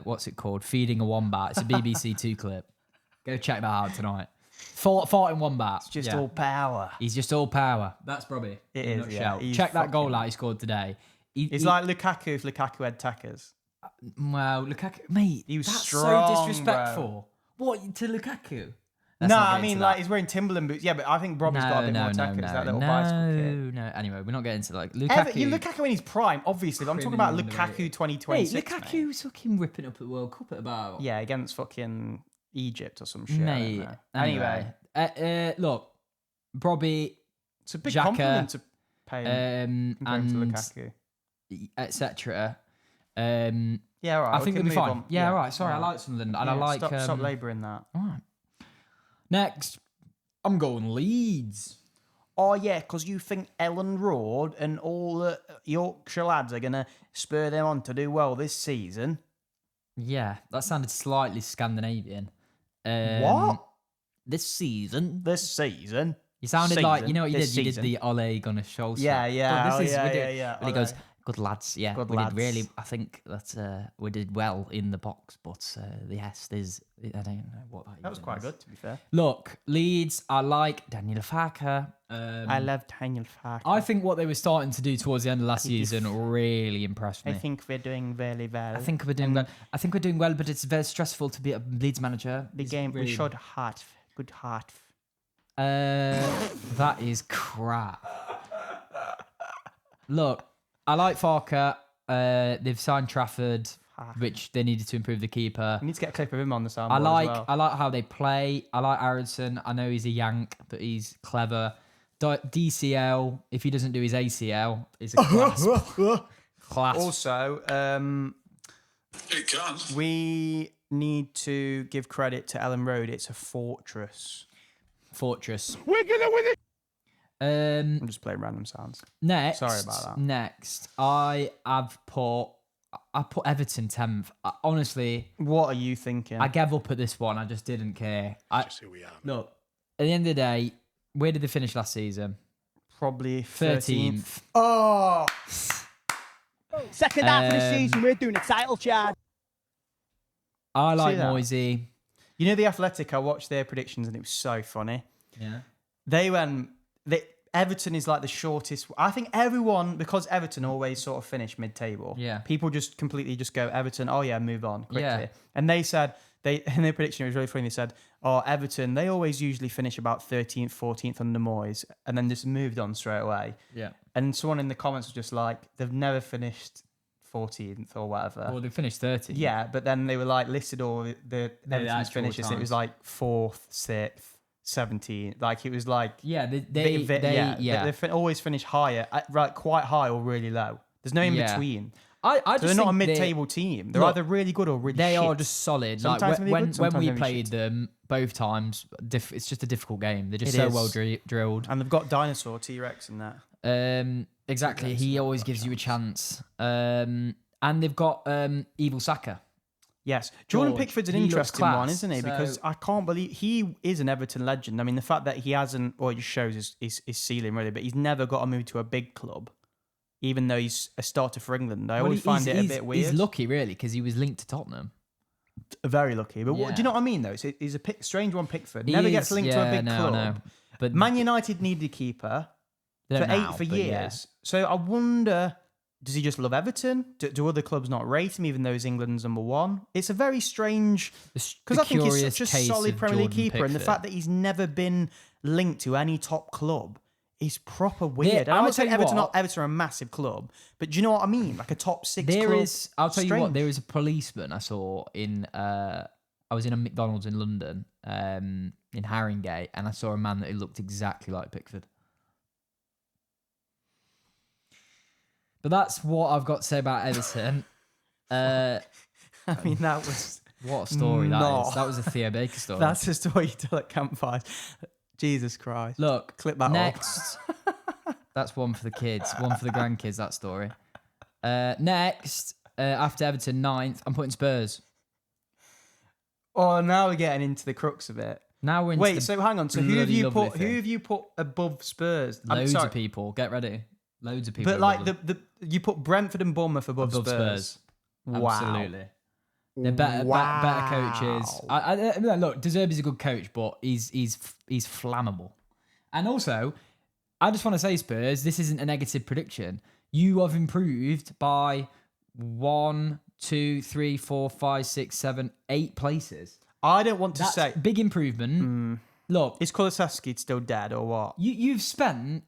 B: What's it called? Feeding a Wombat. It's a BBC Two clip. Go check that out tonight. Farting Wombat.
A: It's just all power.
B: He's just all power. That's Robbie.
A: It
B: in a
A: is,
B: nutshell.
A: yeah. He's
B: Check that goal
A: fucking-
B: out he scored today.
A: It's like Lukaku if Lukaku had tackers.
B: Wow, Lukaku, mate.
A: He was
B: that's
A: strong,
B: so disrespectful. What to Lukaku?
A: No, I mean like he's wearing Timberland boots. Yeah, but I think Robbie's got a bit more tackers. That little bicycle kid.
B: No. Anyway, we're not getting into like Lukaku.
A: Lukaku in his prime, obviously. But I'm talking about
B: Criminal
A: Lukaku
B: underrated.
A: 2026.
B: Wait, Lukaku's fucking ripping up at the World Cup at about.
A: Yeah, against fucking Egypt or some shit.
B: Mate. Anyway, look, Robbie,
A: it's a big
B: Xhaka,
A: compliment to pay him compared to
B: and
A: Lukaku.
B: etc.
A: Yeah, all right.
B: I think
A: we
B: it'll
A: can
B: be
A: move
B: fine.
A: on.
B: Yeah, all right. Sorry, I like Sunderland, and I like.
A: Stop labouring that.
B: All right. Next, I'm going Leeds.
A: Oh yeah, because you think Ellen Road and all the Yorkshire lads are gonna spur them on to do well this season.
B: Yeah, that sounded slightly Scandinavian.
A: What?
B: This season?
A: This season?
B: You sounded like, you know what you
A: This
B: did? You did
A: season.
B: the Ole Gunnar Solskjaer.
A: Yeah.
B: But this is,
A: Yeah.
B: But he goes, Good lads, yeah.
A: Good
B: we
A: lads.
B: did really. I think that we did well in the box, but yes, there's. I don't know what
A: That was quite good, to be fair.
B: Look, Leeds. I like Daniel Farke.
A: I love Daniel Farke.
B: I think what they were starting to do towards the end of last season really impressed me.
A: I think we're doing very well.
B: I think we're doing well. I think we're doing well, but it's very stressful to be a Leeds manager.
A: The game we showed heart, good heart.
B: That is crap. Look, I like Farke. They've signed Trafford, which they needed to improve the keeper.
A: We need to get a clip of him on the soundboard
B: I like how they play. I like Aronson. I know he's a yank, but he's clever. DCL, if he doesn't do his ACL, is a class.
A: Also,
C: It can.
A: we need to give credit to Ellen Road. It's a fortress.
B: We're gonna win it.
A: I'm just playing random sounds.
B: Next,
A: Sorry about that.
B: Next, I put Everton 10th. Honestly,
A: What are you thinking?
B: I gave up at this one. I just didn't care.
C: Just who we are.
B: Look, at the end of the day, where did they finish last season?
A: Probably
B: 13th.
A: Oh!
D: Second half of the season, we're doing a title charge.
B: I like
A: that?
B: Moisey.
A: You know, The Athletic, I watched their predictions and it was so funny.
B: Yeah.
A: They went... Everton is like the shortest... I think everyone, because Everton always sort of finish mid-table,
B: Yeah.
A: people just completely just go, Everton, oh yeah, move on quickly.
B: Yeah.
A: And they said, in their prediction, it was really funny, they said, oh, Everton, they always usually finish about 13th, 14th under Moyes, and then just moved on straight away.
B: Yeah.
A: And someone in the comments was just like, they've never finished 14th or whatever.
B: Well, they finished 13th.
A: Yeah, but then they were like listed all the Everton's
B: actual
A: finishes. And it was
B: times.
A: like 4th, 6th, 17th. Like it was like
B: Yeah, they
A: always finish higher, right? Quite high or really low. There's no in between.
B: I
A: So
B: just
A: they're not a
B: think
A: mid-table team. They're
B: Look,
A: either really good or really
B: they
A: shit.
B: are just solid. Like
A: Sometimes they're
B: when
A: good, sometimes
B: we
A: they're
B: played
A: shit.
B: them both times, it's just a difficult game. They're just
A: It
B: so
A: is.
B: well drilled.
A: And they've got Dinosaur, T-Rex in that.
B: Exactly. He always gives you a chance. And they've got Evil Saka.
A: Yes. Jordan
B: George,
A: Pickford's an
B: he looks
A: interesting
B: class,
A: one, isn't he? Because
B: so-
A: I can't believe he is an Everton legend. I mean, the fact that he hasn't, or it just shows his ceiling really, but he's never got to move to a big club, even though he's a starter for England. I always find it a bit weird.
B: He's lucky, really, because he was linked to Tottenham.
A: Very lucky. But
B: Yeah.
A: do you know what I mean, though? He's a strange one, Pickford. Never gets linked to a big club.
B: I know. But
A: Man United needed a keeper
B: they
A: for
B: don't now,
A: for
B: but
A: years. So I wonder, does he just love Everton? Do other clubs not rate him, even though he's England's number one? It's a very strange... Because I think he's such a solid Premier League keeper, and the fact that he's never been linked to any top club is proper weird. I'm not saying Everton are a massive club, but do you know what I mean? Like a top 6 club.
B: I'll tell you what,
A: Strange.
B: there is a policeman I saw in... I was in a McDonald's in London, in Haringey, and I saw a man that looked exactly like Pickford. But that's what I've got to say about Everton.
A: I mean, that was...
B: What a story that
A: No.
B: is. That was a Theo Baker story.
A: That's the story you tell at campfires. Jesus Christ.
B: Look,
A: Clip that
B: next. That's one for the kids, one for the grandkids, that story. Next, after Everton, 9th, I'm putting Spurs.
A: Oh, now we're getting into the crux of it.
B: Now we're into
A: Wait,
B: the
A: so hang on. So who have
B: bloody
A: you
B: lovely
A: put?
B: thing.
A: Who have you put above Spurs? I'm
B: Loads
A: sorry,
B: of people. Get ready. Loads of people.
A: but like you put Brentford and Bournemouth above Spurs. Wow.
B: Absolutely. They're better coaches. Look, De Zerbi's a good coach, but he's flammable. And also, I just want to say, Spurs, this isn't a negative prediction. You have improved by 1, 2, 3, 4, 5, 6, 7, 8 places.
A: I don't want to
B: That's
A: say.
B: big improvement. Look,
A: Is Kulusevski still dead or what?
B: you've spent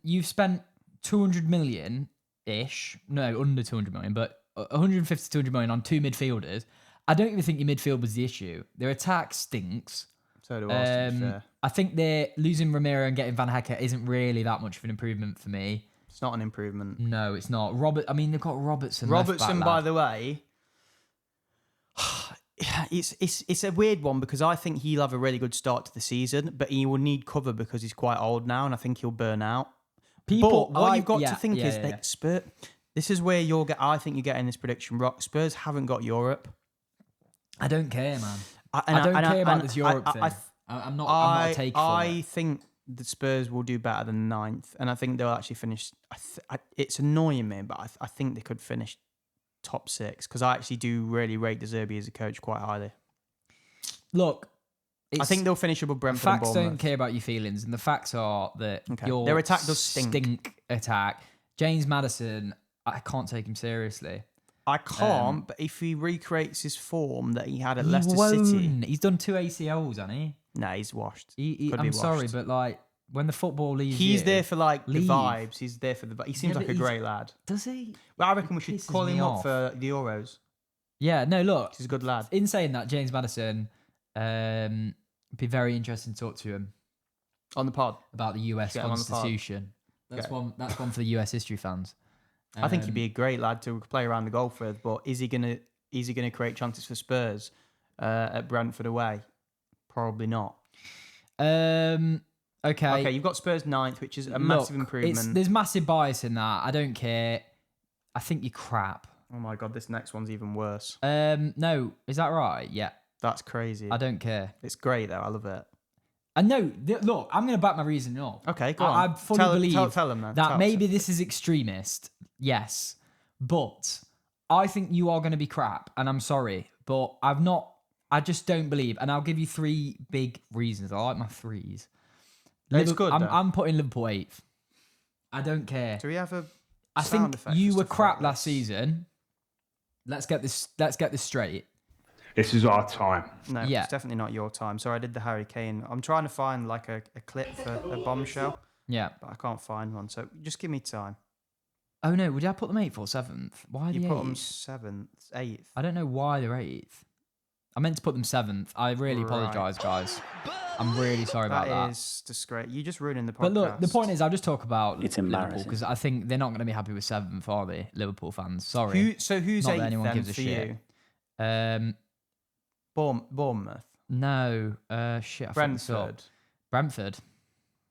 B: 200 million ish. No, under 200 million, but 150 to 200 million on 2 midfielders. I don't even think your midfield was the issue. Their attack stinks.
A: So do I. To be fair.
B: I think they're losing Romero and getting Van Hecke isn't really that much of an improvement for me.
A: It's not an improvement.
B: No, it's not. They've got Robertson.
A: Robertson,
B: left back,
A: by
B: lad.
A: the way, it's a weird one because I think he'll have a really good start to the season, but he will need cover because he's quite old now, and I think he'll burn out. But what you've got to think is that Spurs. This is where I think you're getting this prediction. Rock Spurs haven't got Europe.
B: I don't care, man.
A: I
B: I don't care about this Europe thing. I'm not taking for
A: I
B: it.
A: think the Spurs will do better than 9th, and I think they'll actually finish. It's annoying me, but I think they could finish top 6 because I actually do really rate De Zerbi as a coach quite highly.
B: Look,
A: I think they'll finish above Brentford and
B: facts
A: Bournemouth.
B: don't care about your feelings, and the facts are that your
A: their attack does stink.
B: Attack. James Maddison, I can't take him seriously.
A: I can't, but if he recreates his form that he had at
B: He
A: Leicester
B: won't.
A: City,
B: He's done 2 ACLs, hasn't he?
A: nah, he's washed.
B: I'm sorry, but like when the football leaves,
A: He's
B: you,
A: there for like
B: leave.
A: the vibes. He's there for the. He seems
B: Yeah,
A: like
B: but
A: a great lad.
B: Does he?
A: Well, I reckon we should
B: Pisses
A: call
B: me
A: him
B: off.
A: up for the Euros.
B: Yeah, no, look.
A: He's a good lad.
B: In saying that, James Maddison, be very interesting to talk to him
A: On the pod.
B: about the US
A: Get him on the pod.
B: Constitution. That's
A: Okay.
B: one. That's one for the US history fans.
A: I think he'd be a great lad to play around the goal with, but is he gonna create chances for Spurs at Brentford away? Probably not.
B: Okay.
A: Okay, you've got Spurs 9th, which is a massive improvement.
B: There's massive bias in that. I don't care. I think you're crap.
A: Oh my god, this next one's even worse.
B: No, is that right? Yeah.
A: That's crazy.
B: I don't care.
A: It's great though. I love it.
B: And no, look, I'm going to back my reasoning up.
A: Okay, go on.
B: I fully believe
A: tell them,
B: that maybe this is extremist. Yes. But I think you are going to be crap. And I'm sorry. But I just don't believe. And I'll give you 3 big reasons. I like my 3s.
A: It's good, though.
B: I'm putting Liverpool 8th. I don't care.
A: Do we have a
B: I
A: sound
B: think
A: effect
B: you
A: just
B: were
A: to
B: crap
A: fight
B: last
A: this?
B: season. Let's get this straight.
C: This is our time.
A: No,
B: Yeah.
A: it's definitely not your time. Sorry, I did the Harry Kane. I'm trying to find like a clip for a bombshell,
B: Yeah.
A: but I can't find one. So just give me time.
B: Oh no, would I put them 8th or 7th? Why
A: You
B: the
A: put them
B: 8th?
A: 7th, 8th.
B: I don't know why they're 8th. I meant to put them 7th. I really
A: Right.
B: apologise, guys. I'm really sorry about that.
A: That is disgrace. You're just ruining the podcast.
B: But look, the point is, I'll just talk about
E: It's
B: Liverpool
E: embarrassing.
B: because I think they're not going to be happy with 7th, are they, Liverpool fans? Sorry.
A: who's
B: Not
A: 8th
B: that anyone
A: then
B: gives a
A: for
B: shit.
A: you? Bournemouth,
B: No. Shit. I fucked this up.
A: Brentford.
B: Brentford.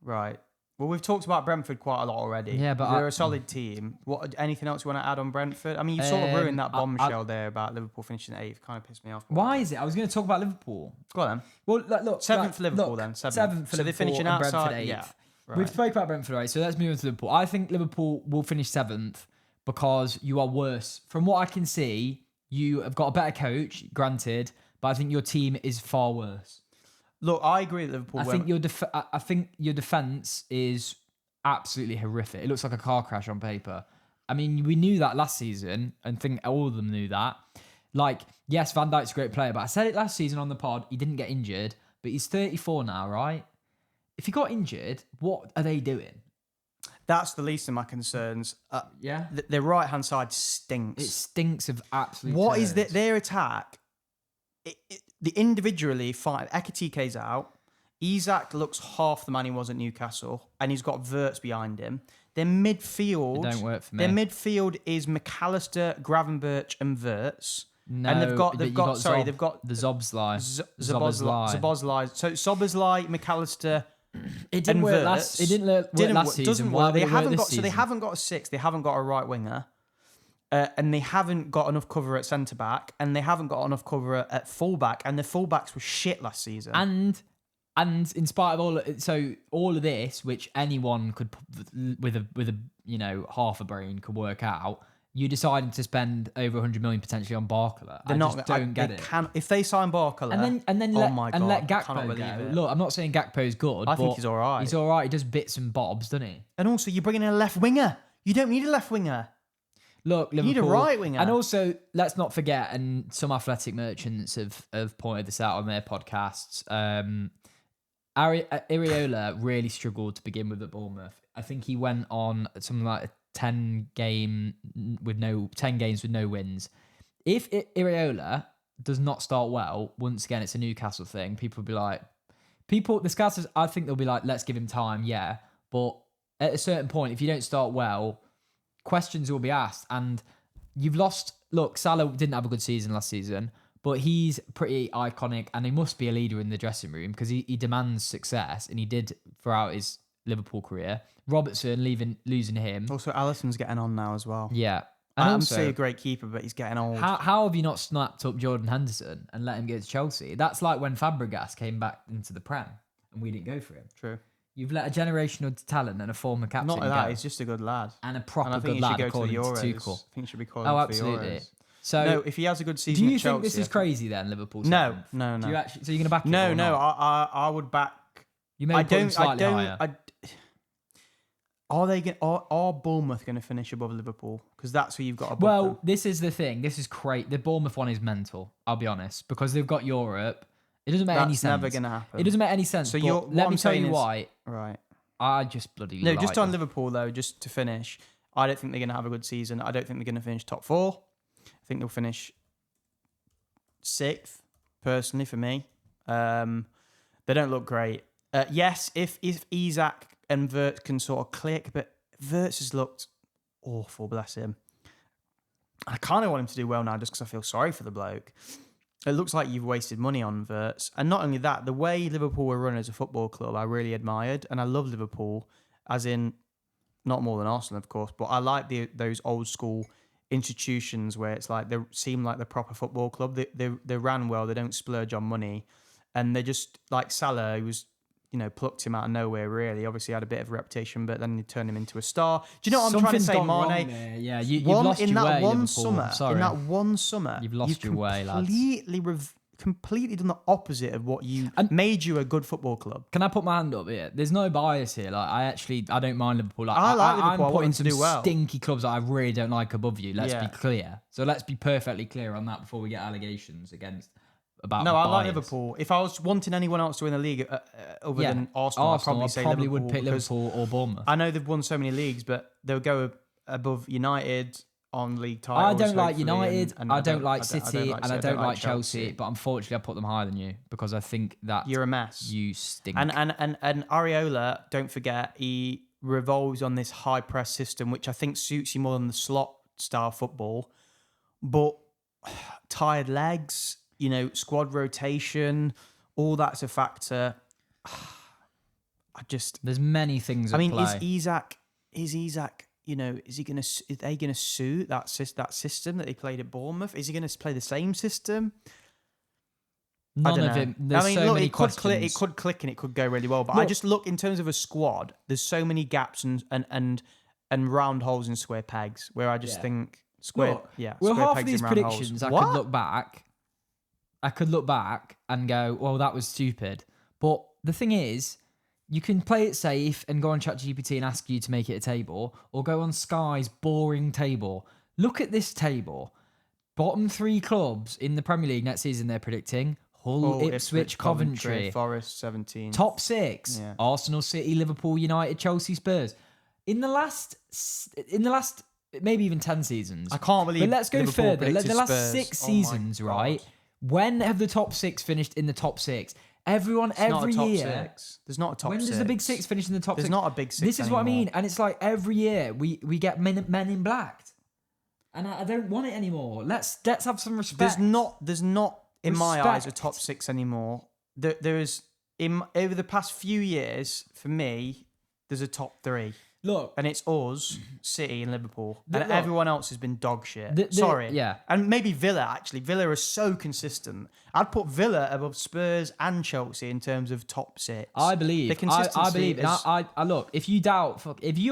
A: Right. Well, we've talked about Brentford quite a lot already.
B: Yeah, but
A: they're a solid team. What? Anything else you want to add on Brentford? I mean, you sort of ruined that bombshell there about Liverpool finishing 8th. Kind of pissed me off.
B: Why is it? I was going to talk about Liverpool.
A: Go on then.
B: Well, look.
A: 7th for Liverpool then. 7th.
B: for
A: So they're
B: Liverpool
A: finishing
B: and
A: outside.
B: Brentford 8th.
A: Yeah. Right.
B: We've spoke about Brentford, right? So let's move on to Liverpool. I think Liverpool will finish 7th because you are worse. From what I can see, you have got a better coach, granted, but I think your team is far worse.
A: Look, I agree with Liverpool.
B: I think your defense is absolutely horrific. It looks like a car crash on paper. I mean, we knew that last season, and think all of them knew that. Like, yes, Van Dijk's a great player, but I said it last season on the pod. He didn't get injured, but he's 34 now, right? If he got injured, what are they doing?
A: That's the least of my concerns.
B: Yeah,
A: Their right hand side stinks.
B: it stinks of absolute.
A: What is
B: turds.
A: their attack? The individually fine. Ekitike's out. Isak looks half the man he was at Newcastle, and he's got Wirtz behind him. Their midfield
B: It don't work for me.
A: Their midfield is McAllister, Gravenberch, and Wirtz.
B: No,
A: and they've got
B: but you got
A: they've got
B: the Zobslai.
A: Zabozlai. So Soboslai, McAllister.
B: It didn't
A: and
B: work
A: Wirtz
B: last. It didn't work last season.
A: Doesn't
B: Why
A: work.
B: would
A: They
B: it work
A: haven't
B: this
A: got. So they
B: season?
A: haven't got a 6. They haven't got a right winger. And they haven't got enough cover at centre back, and they haven't got enough cover at full back, and the full backs were shit last season.
B: And in spite of all of this, which anyone could with a half a brain could work out, you decided to spend over 100 million potentially on Barcola. I just don't get it.
A: If they sign Barcola,
B: And then
A: oh
B: let
A: my God,
B: let
A: I cannot
B: Gakpo
A: believe
B: go.
A: it.
B: Look, I'm not saying Gakpo's good.
A: I think
B: but
A: he's all right.
B: He's all right. He does bits and bobs, doesn't he?
A: And also, you're bringing in a left winger. You don't need a left winger.
B: Look, Liverpool,
A: need a right winger.
B: And also, let's not forget, and some athletic merchants have pointed this out on their podcasts. Iriola really struggled to begin with at Bournemouth. I think he went on something like 10 games with no wins. If Iriola does not start well, once again, it's a Newcastle thing. People will be like, the Scousers, I think they'll be like, let's give him time, yeah. But at a certain point, if you don't start well, questions will be asked. And you've lost. Look, Salah didn't have a good season last season, but he's pretty iconic, and he must be a leader in the dressing room because he demands success, and he did throughout his Liverpool career. Robertson losing him.
A: Also, Alisson's getting on now as well.
B: Yeah.
A: And
B: And
A: I'm
B: also,
A: still a great keeper, but he's getting old.
B: how have you not snapped up Jordan Henderson and let him go to Chelsea? That's like when Fabregas came back into the Prem and we didn't go for him.
A: True.
B: You've let a generational talent and a former captain
A: Not like
B: go.
A: that. He's just a good lad.
B: And a
A: And
B: proper
A: I think
B: good
A: he
B: lad,
A: should go to
B: according
A: the
B: to
A: Euros.
B: Tuchel.
A: I think he should be called
B: Oh,
A: for
B: absolutely.
A: the Euros.
B: So,
A: No, if he has a good season
B: do you
A: at
B: think
A: Chelsea,
B: this is crazy then, Liverpool?
A: No,
B: 7th?
A: no, no.
B: Do you actually? So you're gonna back it?
A: No,
B: or
A: no.
B: not?
A: I would back.
B: You may
A: I
B: put them
A: don't.
B: slightly higher.
A: Are they? Are Bournemouth going to finish above Liverpool? Because that's who you've got above
B: Well,
A: them.
B: this is the thing. This is great. The Bournemouth one is mental. I'll be honest, because they've got Europe. It doesn't make any
A: That's
B: sense.
A: never going to happen.
B: It doesn't make any sense.
A: So
B: but
A: you're- what
B: let me
A: I'm
B: tell
A: saying
B: you
A: is-
B: why.
A: Right.
B: I just bloody
A: No,
B: like
A: just on
B: them.
A: Liverpool though. Just to finish, I don't think they're going to have a good season. I don't think they're going to finish top 4. I think they'll finish 6th. Personally, for me, they don't look great. Yes, if Isak and Wirtz can sort of click, but Wirtz has looked awful. Bless him. I kind of want him to do well now, just because I feel sorry for the bloke. It looks like you've wasted money on Wirtz, and not only that, the way Liverpool were run as a football club, I really admired, and I love Liverpool, as in not more than Arsenal, of course, but I like those old school institutions where it's like they seem like the proper football club. They ran well. They don't splurge on money, and they just like Salah, who was plucked him out of nowhere. Really, obviously had a bit of a reputation, but then they turned him into a star. Do you know what I'm trying to say,
B: Something's gone
A: Mane?
B: wrong there. Yeah, you've lost your way, Liverpool.
A: In that one summer,
B: You've lost your way, lads.
A: Completely done the opposite of what made you a good football club.
B: Can I put my hand up here? There's no bias here. Like I don't mind Liverpool. Like
A: I like Liverpool. I
B: I'm
A: want
B: putting
A: them to
B: some
A: do well.
B: stinky clubs that I really don't like above you. Let's
A: Yeah.
B: be clear. So let's be perfectly clear on that before we get allegations about.
A: No, I like
B: bias.
A: Liverpool. If I was wanting anyone else to win the league other than Arsenal, I'd probably say
B: probably
A: Liverpool.
B: would pick
A: because
B: Liverpool or Bournemouth.
A: I know they've won so many leagues, but they'll go above United on league titles.
B: I don't like
A: hopefully,
B: United.
A: and
B: I don't like City,
A: and
B: and I don't like Chelsea. But unfortunately, I put them higher than you because I think that
A: You're a mess.
B: you stink.
A: And Areola, don't forget, he revolves on this high press system, which I think suits you more than the slot style football. But tired legs, squad rotation, all that's a factor.
B: There's many things. At play.
A: Is Isak? Is they gonna suit that system that he played at Bournemouth? Is he gonna play the same system?
B: None of it. There's so many
A: it could
B: questions.
A: click, it could click, and it could go really well. But I just look in terms of a squad. There's so many gaps and round holes and square pegs where I just think square.
B: Look,
A: yeah.
B: Well,
A: square
B: half
A: pegs
B: of these
A: and round
B: predictions,
A: holes.
B: I could look back and go, well, that was stupid. But the thing is, you can play it safe and go on ChatGPT and ask you to make it a table, or go on Sky's boring table. Look at this table. Bottom 3 clubs in the Premier League next season, they're predicting. Hull, Ipswich, Coventry.
A: Forest 17.
B: Top 6.
A: Yeah.
B: Arsenal, City, Liverpool, United, Chelsea, Spurs. In the last maybe even 10 seasons.
A: I can't believe.
B: But let's go
A: Liverpool
B: further.
A: predicted
B: The last
A: Spurs.
B: 6
A: Oh my
B: seasons,
A: God.
B: right? When have the top 6 finished in the top 6? Everyone,
A: It's not
B: every
A: a top
B: year.
A: 6. There's not a top
B: When
A: 6.
B: does the big 6 finish in the top 6?
A: There's not a big 6.
B: This is what I
A: anymore.
B: mean. And it's like every year we get men in black. And I don't want it anymore. Let's have some respect.
A: There's not in my eyes a
B: Respect.
A: top 6 anymore. There is over the past few years for me. There's a top 3.
B: Look,
A: And it's us, City and Liverpool. And
B: Look,
A: everyone else has been dog shit. Sorry.
B: yeah.
A: And maybe Villa, actually. Villa are so consistent. I'd put Villa above Spurs and Chelsea in terms of top 6.
B: I believe.
A: The consistency
B: I believe. And
A: is-
B: I look. If you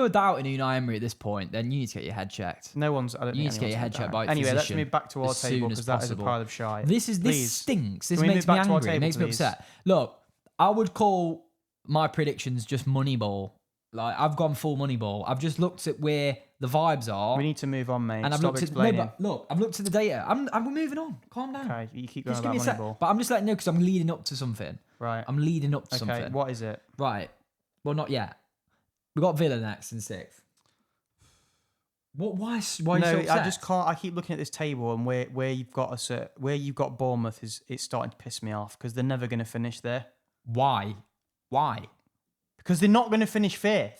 B: are doubting Unai Emery at this point, then you need to get your head checked.
A: No one's... I don't
B: You
A: think
B: need to get your head
A: anyone's
B: checked
A: down.
B: by a
A: Anyway, let's
B: physician
A: move back to our
B: as
A: table
B: soon
A: because
B: as
A: that is a
B: possible.
A: pile of shite.
B: This
A: Please.
B: stinks. This
A: Can we
B: makes
A: move
B: me
A: back to our
B: angry. It
A: table,
B: makes me
A: please?
B: upset. Look, I would call my predictions just Moneyball. Like I've gone full Moneyball. I've just looked at where the vibes are,
A: We need to move on, mate.
B: and I've
A: Stop
B: looked at
A: explaining.
B: I've looked at the data. I'm moving on. Calm down.
A: Okay, you keep going
B: Just give
A: about
B: me a sec.
A: Moneyball.
B: But I'm just letting you know because I'm leading up to something.
A: Right.
B: I'm leading up to
A: Okay,
B: something.
A: what is it?
B: Right. Well, not yet. We got Villa next in 6th. What? Why? Why are you so
A: No,
B: upset?
A: I just can't. I keep looking at this table and where you've got Bournemouth it's starting to piss me off because they're never going to finish there.
B: Why?
A: Because they're not going to finish 5th.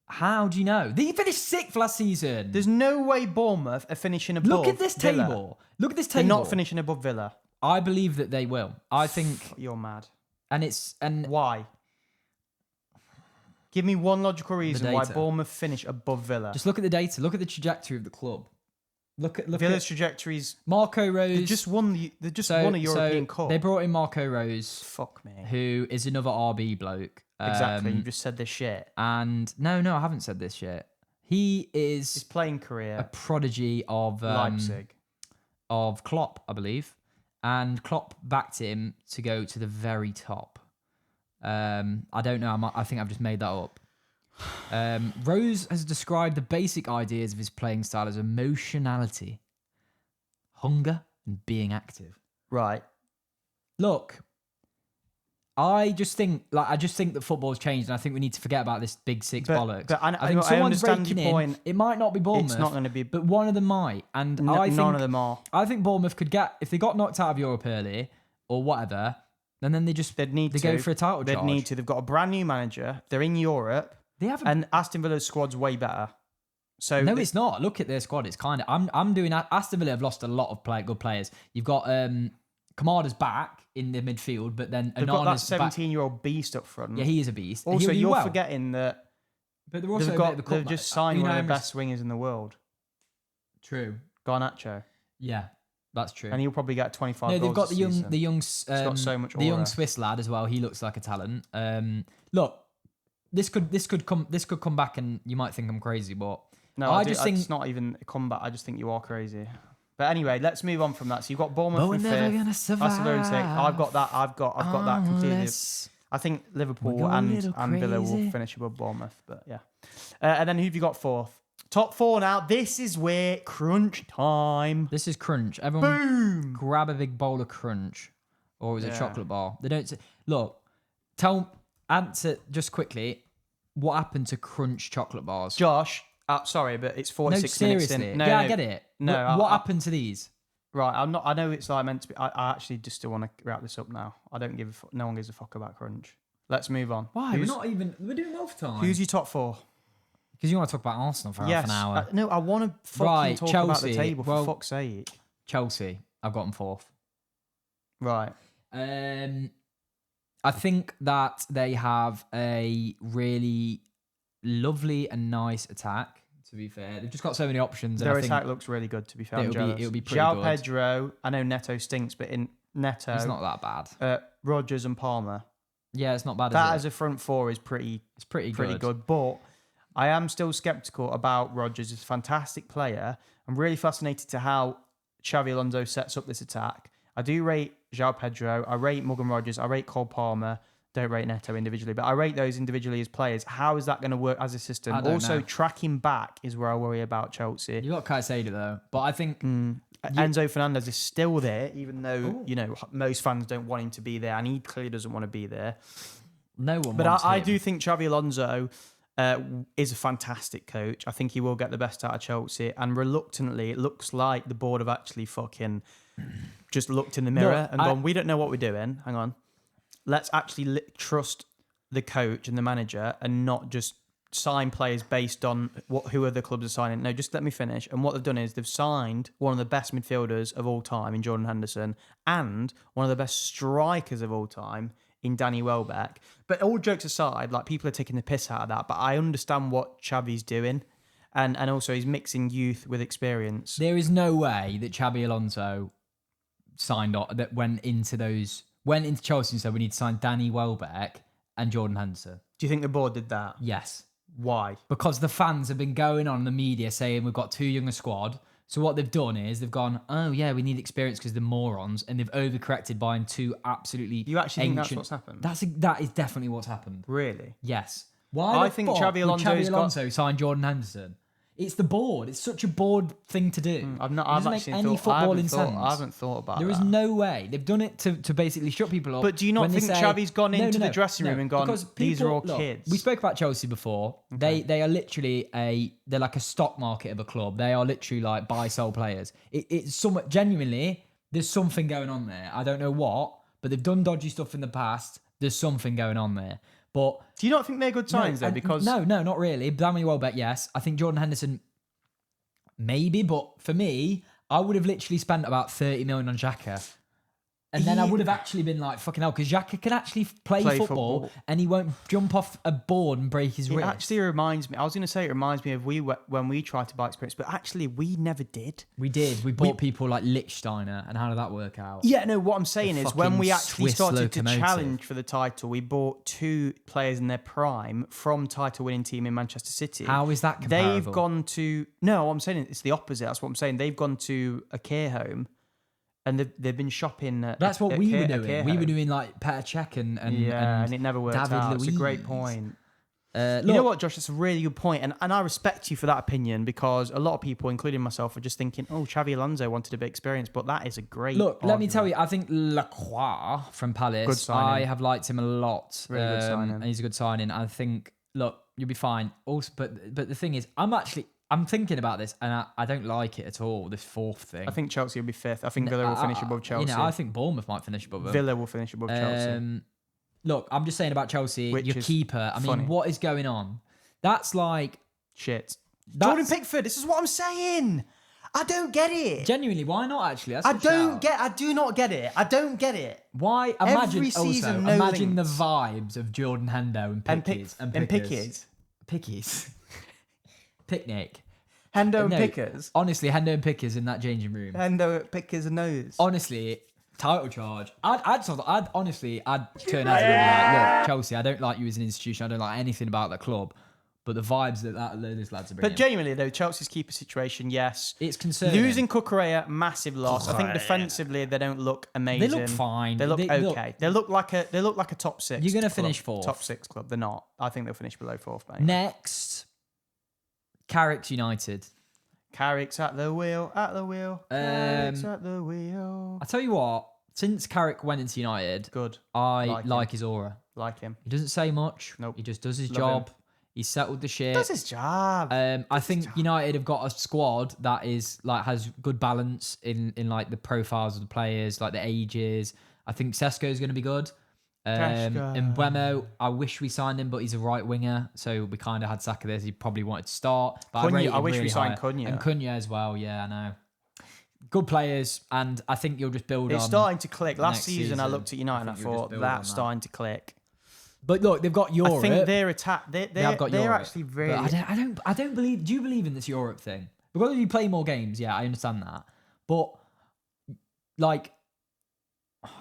B: How do you know? They finished 6th last season.
A: There's no way Bournemouth are finishing above.
B: Look at this
A: Villa.
B: table. Look at this
A: They're
B: table.
A: not finishing above Villa.
B: I believe that they will. I think,
A: You're mad.
B: and
A: Why? Give me one logical reason why
B: data.
A: Bournemouth finish above Villa.
B: just look at the data. Look at the trajectory of the club. Look
A: Villa's
B: at
A: trajectories.
B: Marco Rose.
A: They just won a European Cup.
B: They brought in Marco Rose,
A: Fuck me.
B: who is another RB bloke,
A: Exactly. You just said this shit.
B: And no, I haven't said this shit. He is
A: His playing career.
B: a prodigy of
A: Leipzig.
B: Of Klopp, I believe, and Klopp backed him to go to the very top. I don't know. I think I've just made that up. Rose has described the basic ideas of his playing style as emotionality, hunger, and being active.
A: Right.
B: Look, I just think that football's changed, and I think we need to forget about this big six bollocks.
A: But
B: I think
A: I
B: someone's
A: understand
B: breaking
A: your point.
B: in. It might not be Bournemouth.
A: It's not going to be.
B: But one of them might, and I think
A: none of them are.
B: I think Bournemouth could get, if they got knocked out of Europe early or whatever, and then they go for a title charge.
A: They'd need to. They've got a brand new manager. They're in Europe. And Aston Villa's squad's way better. So
B: no, it's not. Look at their squad. It's kind of. I'm doing. Aston Villa have lost a lot of good players. You've got Kamada's back in the midfield, but then
A: they've got that
B: Anana's
A: 17-year-old beast up front.
B: Yeah, he is a beast.
A: Also, you're forgetting that.
B: But they're also
A: they've just signed one of the best wingers in the world.
B: True.
A: Garnacho.
B: Yeah, that's true.
A: And he'll probably get 25 goals.
B: No, they've got the young
A: got so much aura.
B: young Swiss lad as well. He looks like a talent. Look, this could come back, and you might think I'm crazy, but
A: no, I just think it's not even a comeback. I just think you are crazy. But anyway, let's move on from that. So you've got Bournemouth in fifth.
B: We're never gonna survive.
A: That's the sake. I've got that completely. I think Liverpool and Villa will finish above Bournemouth. But yeah. And then who've you got fourth? Top four now. This is where crunch time.
B: This is crunch. Everyone,
A: boom!
B: Grab a big bowl of crunch, or was it a chocolate bar? They don't look. Answer just quickly. What happened to crunch chocolate bars?
A: Josh, sorry, but it's 46 minutes in.
B: No, I get it.
A: No,
B: what happened to these?
A: Right, I'm not. I know it's like meant to be. I actually just still want to wrap this up now. I don't give. No one gives a fuck about crunch. Let's move on.
B: Why? We're not even. We're doing overtime.
A: Who's your top four?
B: Because you want to talk about Arsenal for half an hour.
A: No, I want to fucking talk about the table for fuck's sake.
B: Chelsea, I've got them fourth.
A: Right.
B: I think that they have a really lovely and nice attack. To be fair, they've just got so many options.
A: Their attack looks really good. To be fair,
B: it'll be pretty
A: João
B: good.
A: Pedro. I know Neto stinks, but in Neto,
B: it's not that bad.
A: Rodgers and Palmer.
B: Yeah, it's not bad.
A: That as a front four is pretty good. But I am still sceptical about Rodgers. He's a fantastic player. I'm really fascinated to how Xavi Alonso sets up this attack. I do rate João Pedro. I rate Morgan Rodgers. I rate Cole Palmer. Don't rate Neto individually, but I rate those individually as players. How is that going to work as a system? Also, tracking back is where I worry about Chelsea.
B: You got Caicedo though, but I think
A: Enzo Fernandez is still there, even though most fans don't want him to be there, and he clearly doesn't want to be there.
B: No one.
A: But
B: wants
A: I
B: him.
A: do think Xavi Alonso is a fantastic coach. I think he will get the best out of Chelsea, and reluctantly, it looks like the board have actually fucking just looked in the mirror and gone, "We don't know what we're doing. Hang on." Let's actually trust the coach and the manager and not just sign players based on who other clubs are signing. No, just let me finish. And what they've done is they've signed one of the best midfielders of all time in Jordan Henderson and one of the best strikers of all time in Danny Welbeck. But all jokes aside, like people are taking the piss out of that. But I understand what Xavi's doing. And also he's mixing youth with experience.
B: There is no way that Xabi Alonso went into Chelsea and said we need to sign Danny Welbeck and Jordan Henderson.
A: Do you think the board did that?
B: Yes.
A: Why?
B: Because the fans have been going on in the media saying we've got too young a squad. So what they've done is they've gone, oh yeah, we need experience because they're morons, and they've overcorrected buying two absolutely.
A: You actually think that's what's happened?
B: That is definitely what's happened.
A: Really?
B: Yes. Why?
A: I think Xabi
B: Alonso signed Jordan Henderson. It's the board. It's such a board thing to do.
A: I haven't thought about that.
B: There is no way. They've done it to basically shut people up.
A: But do you not think Xavi's gone into the dressing room and gone, these are all kids?
B: We spoke about Chelsea before. Okay. They are literally they're like a stock market of a club. They are literally like buy, sell players. It's somewhat genuinely, there's something going on there. I don't know what, but they've done dodgy stuff in the past. There's something going on there. But
A: do you not think they're good signs though? Because
B: no, not really. Danny Welbeck, yes. I think Jordan Henderson, maybe. But for me, I would have literally spent about 30 million on Xhaka. And then I would have actually been like, fucking hell, because Xhaka can actually play football and he won't jump off a board and break his wrist.
A: It actually reminds me, I was going to say it reminds me of when we tried to buy experience, but actually we never did.
B: We did. We bought people like Lichtsteiner, and how did that work out?
A: Yeah, no, what I'm saying is when we actually
B: Swiss
A: started
B: locomotive.
A: to challenge for the title, we bought 2 players in their prime from title-winning team in Manchester City.
B: How is that comparable?
A: They've gone to... No, I'm saying it's the opposite. That's what I'm saying. They've gone to a care home. And they've been shopping.
B: That's what we were doing. We were doing like Petr Cech and
A: it never worked
B: David
A: out.
B: Luiz.
A: It's a great point.
B: You
A: know what, Josh? That's a really good point, and I respect you for that opinion because a lot of people, including myself, are just thinking, "Oh, Xavi Alonso wanted a bit of experience," but that is a great.
B: Look, let me
A: argument.
B: tell you, I think Lacroix from Palace.
A: Good signing.
B: I have liked him a lot.
A: Really good signing.
B: And he's a good signing. I think. Look, you'll be fine. Also, but the thing is, I'm thinking about this, and I don't like it at all. This 4th thing.
A: I think Chelsea will be 5th. I think Villa will finish above Chelsea.
B: I think Bournemouth might finish above them.
A: Villa will finish above Chelsea.
B: Look, I'm just saying about Chelsea.
A: Which
B: your
A: is
B: keeper. I
A: funny.
B: mean, what is going on? That's like
A: Shit. Jordan Pickford. This is what I'm saying. I don't get it.
B: Genuinely, why not? Actually, that's
A: I do not get it. I don't get it.
B: Why?
A: Every season, no
B: imagine the
A: links.
B: vibes of Jordan Hendo and Pickers and Pickers. Pickies. Picnic.
A: Hendo and
B: No,
A: Pickers.
B: Honestly, Hendo and Pickers in that changing room.
A: Hendo, Pickers and nose.
B: Honestly, title charge. I'd turn out and be like, look, Chelsea, I don't like you as an institution. I don't like anything about the club. But the vibes that those lads are bringing.
A: But genuinely, though, Chelsea's keeper situation, yes.
B: It's concerning.
A: Losing Cucurella, massive loss. I think defensively, they don't look amazing.
B: They look fine.
A: They look okay. They look like a top 6.
B: You're going to
A: club.
B: finish 4th.
A: Top 6 club. They're not. I think they'll finish below 4th. Mate.
B: Next, Carrick's United.
A: Carrick's at the wheel, Carrick's at the wheel.
B: I tell you what, since Carrick went into United,
A: Good.
B: I like his aura.
A: Like him.
B: He doesn't say much.
A: Nope.
B: He just does his
A: Love
B: job.
A: him.
B: He's settled the shit.
A: Does his job.
B: I think United have got a squad that is like has good balance in like the profiles of the players, like the ages. I think Sesko is going to be good. And Mbeumo, I wish we signed him, but he's a right winger, so we kind of had Saka there. He probably wanted to start. But
A: I wish we signed Cunha.
B: And Cunha as well. Yeah, I know. Good players, and I think you'll just build on.
A: It's starting to click. Last
B: next
A: season, I
B: season.
A: looked at United and I thought that's starting to click.
B: But look, they've got Europe.
A: I think their attack. They're actually really.
B: But I don't believe. Do you believe in this Europe thing? Because you play more games, yeah, I understand that. But like,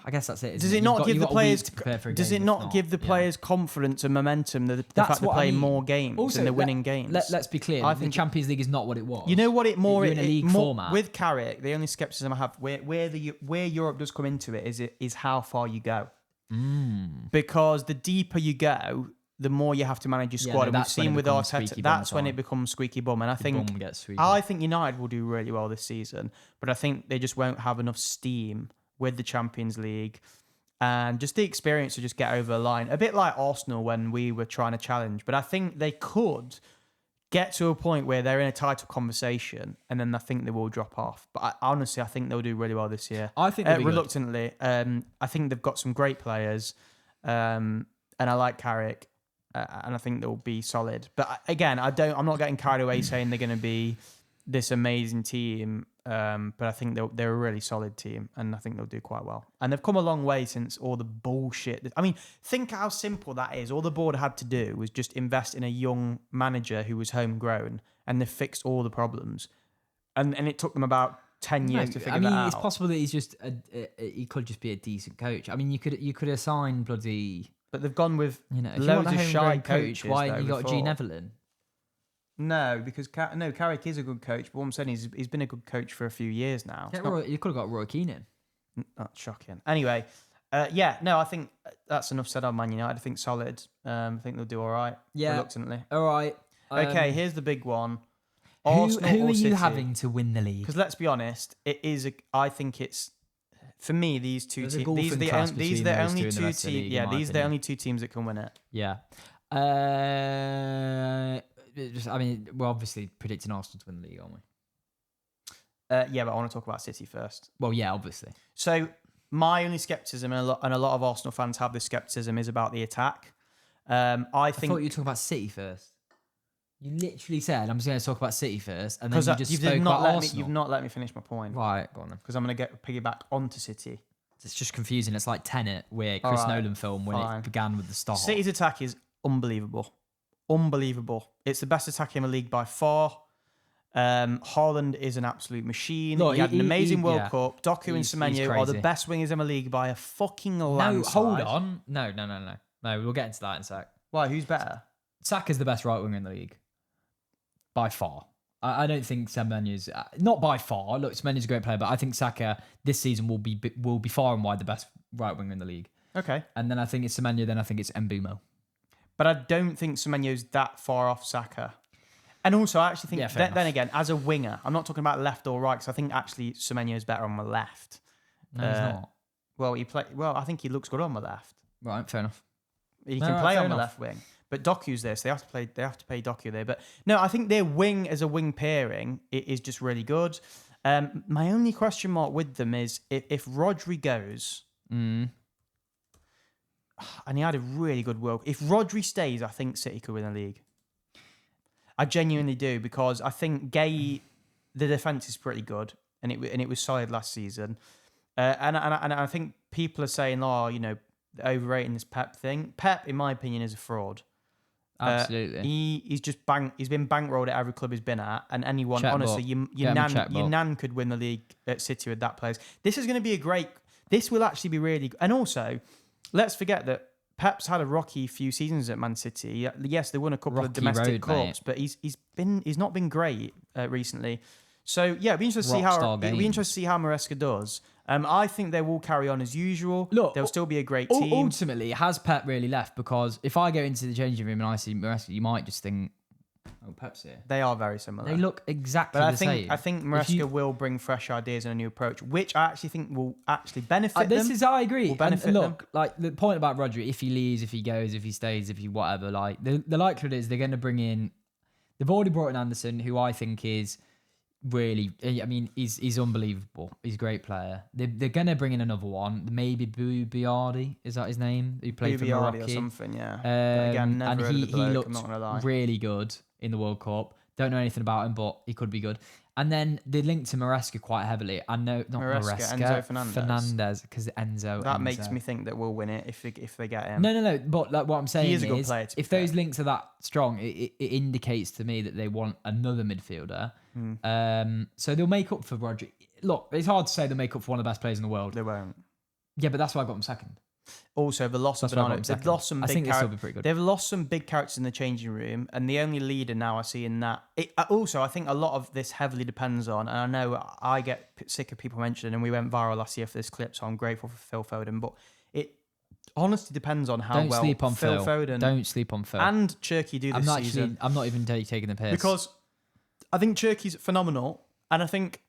B: I guess that's it.
A: Does it not give the players? Does it not give the players confidence and momentum? The fact they're playing more games also, and they're winning games.
B: Let's be clear. I think the Champions League is not what it was.
A: You know what? You're
B: in a league format
A: with Carrick. The only skepticism I have where Europe does come into it is how far you go. Because the deeper you go, the more you have to manage your squad. And we've seen with Arteta, that's when it becomes squeaky bum. And I think United will do really well this season, but I think they just won't have enough steam with the Champions League and just the experience to just get over the line. A bit like Arsenal when we were trying to challenge. But I think they could get to a point where they're in a title conversation, and then I think they will drop off. But honestly, I think they'll do really well this year.
B: I think they'll be
A: reluctantly. I think they've got some great players, and I like Carrick, and I think they'll be solid. But again, I'm not getting carried away saying they're going to be this amazing team. But I think they're a really solid team, and I think they'll do quite well. And they've come a long way since all the bullshit. I mean, think how simple that is. All the board had to do was just invest in a young manager who was homegrown, and they fixed all the problems. And it took them about 10 years to figure that out.
B: It's possible that he's just he could just be a decent coach. I mean, you could assign bloody.
A: But they've gone with
B: loads of shy coaches. Why
A: you
B: got Gene Evelyn?
A: No, because Carrick is a good coach, but what I'm saying is he's been a good coach for a few years now.
B: You could have got Roy Keane in.
A: That's shocking. Anyway, I think that's enough said on Man United. I think solid. I think they'll do all right.
B: Yeah.
A: Reluctantly.
B: All right.
A: Okay, here's the big one.
B: Arsenal who are you having to win the league?
A: Because let's be honest, I think it's for me these two teams. These are the only two teams. Yeah, these are the only two teams that can win it.
B: Yeah. We're obviously predicting Arsenal to win the league, aren't we?
A: Yeah, but I want to talk about City first.
B: Well, yeah, obviously.
A: So my only scepticism, and a lot of Arsenal fans have this scepticism, is about the attack. I thought
B: you were talking about City first. You literally said, I'm just going to talk about City first, and then you just spoke about Arsenal.
A: You've not let me finish my point.
B: Right, go on then.
A: Because I'm going to piggyback onto City.
B: It's just confusing. It's like Tenet, where Chris Nolan film when it began with the star.
A: City's attack is unbelievable. Unbelievable. It's the best attack in the league by far. Haaland is an absolute machine.
B: Look,
A: he had an amazing World
B: yeah.
A: Cup. Doku and Semenyo are the best wingers in the league by a fucking landslide.
B: No, hold on. No. We'll get into that in a sec.
A: Why? Who's better?
B: Saka's the best right winger in the league. By far. I don't think Semenyo's... not by far. Look, Semenyo's a great player, but I think Saka this season will be far and wide the best right winger in the league.
A: Okay.
B: And then I think it's Semenyo, then I think it's Mbeumo.
A: But I don't think Semenyo's that far off Saka. And also, I actually think, then again, as a winger, I'm not talking about left or right, because I think actually Semenyo's better on the left.
B: No, he's not.
A: Well, I think he looks good on the left.
B: Right, fair enough.
A: He can play on the left wing. But Doku's there, so they have to pay Doku there. But no, I think their wing as a wing pairing is just really good. My only question mark with them is if Rodri goes, and he had a really good World Cup. If Rodri stays, I think City could win the league. I genuinely do, because I think Gay, the defense is pretty good, and it was solid last season. And I think people are saying, overrating this Pep thing. Pep, in my opinion, is a fraud.
B: Absolutely.
A: He's been bankrolled at every club he's been at, and anyone, honestly, your nan could win the league at City with that players. This is going to be this will actually be really good. And also, let's forget that Pep's had a rocky few seasons at Man City. Yes, they won a couple of domestic cups, but he's not been great recently. So yeah, it'll be interesting to see how Maresca does. I think they will carry on as usual. Look, they'll still be a great team.
B: Ultimately, has Pep really left? Because if I go into the changing room and I see Maresca, you might just think, oh, Pep's here.
A: They are very similar.
B: They look exactly the same.
A: I think Maresca will bring fresh ideas and a new approach, which I actually think will actually benefit them.
B: I agree.
A: Will benefit them.
B: Like the point about Rodri, if he leaves, if he goes, if he stays, if he whatever, like the likelihood is they're going to bring in. They've already brought in Anderson, who I think is really, I mean, he's unbelievable. He's a great player. They're going to bring in another one. Maybe Biardi, is that his name? Who played for Morocco
A: or something, yeah.
B: Again, never heard of the bloke, he looked really good in the World Cup. Don't know anything about him, but he could be good. And then they linked to Maresca quite heavily. I know, not Maresca,
A: Enzo Fernandez.
B: Because Enzo.
A: That makes me think that we'll win it if they get him.
B: No. But like what I'm saying
A: is a good player,
B: if those links are that strong, it indicates to me that they want another midfielder. So they'll make up for Rodri. Look, it's hard to say they'll make up for one of the best players in the world.
A: They won't.
B: Yeah, but that's why I got them second.
A: Also, they've lost some big characters in the changing room, and the only leader now I see in that. Also, I think a lot of this heavily depends on, and I know I get sick of people mentioning, and we went viral last year for this clip, so I'm grateful for Phil Foden, but it honestly depends on how well Phil Foden.
B: Don't sleep on Phil.
A: And Cherky do this season.
B: I'm not even taking the piss.
A: Because I think Cherky's phenomenal, and I think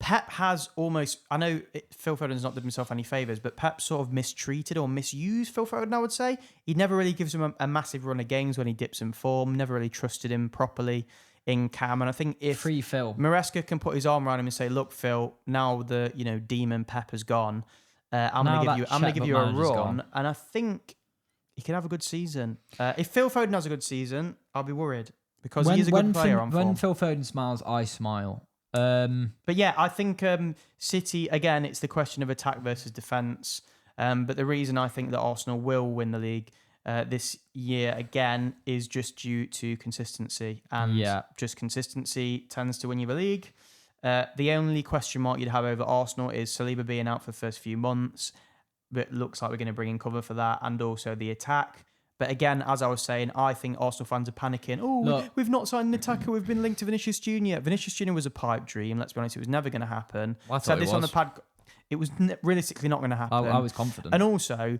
A: Pep has almost, I know Phil Foden's not done himself any favours, but Pep sort of mistreated or misused Phil Foden, I would say. He never really gives him a massive run of games when he dips in form, never really trusted him properly in Cam. And I think if
B: Free Phil.
A: Maresca can put his arm around him and say, look, Phil, now the demon Pep has gone, I'm going to give you a run. And I think he can have a good season. If Phil Foden has a good season, I'll be worried because he is a good player on form.
B: When Phil Foden smiles, I smile.
A: But yeah, I think City, again, it's the question of attack versus defence. But the reason I think that Arsenal will win the league this year again is just due to consistency. And just consistency tends to win you the league. The only question mark you'd have over Arsenal is Saliba being out for the first few months. But it looks like we're going to bring in cover for that, and also the attack. But again, as I was saying, I think Arsenal fans are panicking. We've not signed an attacker. We've been linked to Vinicius Jr. Vinicius Jr. was a pipe dream. Let's be honest, it was never going to happen.
B: I said this on the pad.
A: It was realistically not going to happen.
B: I was confident.
A: And also,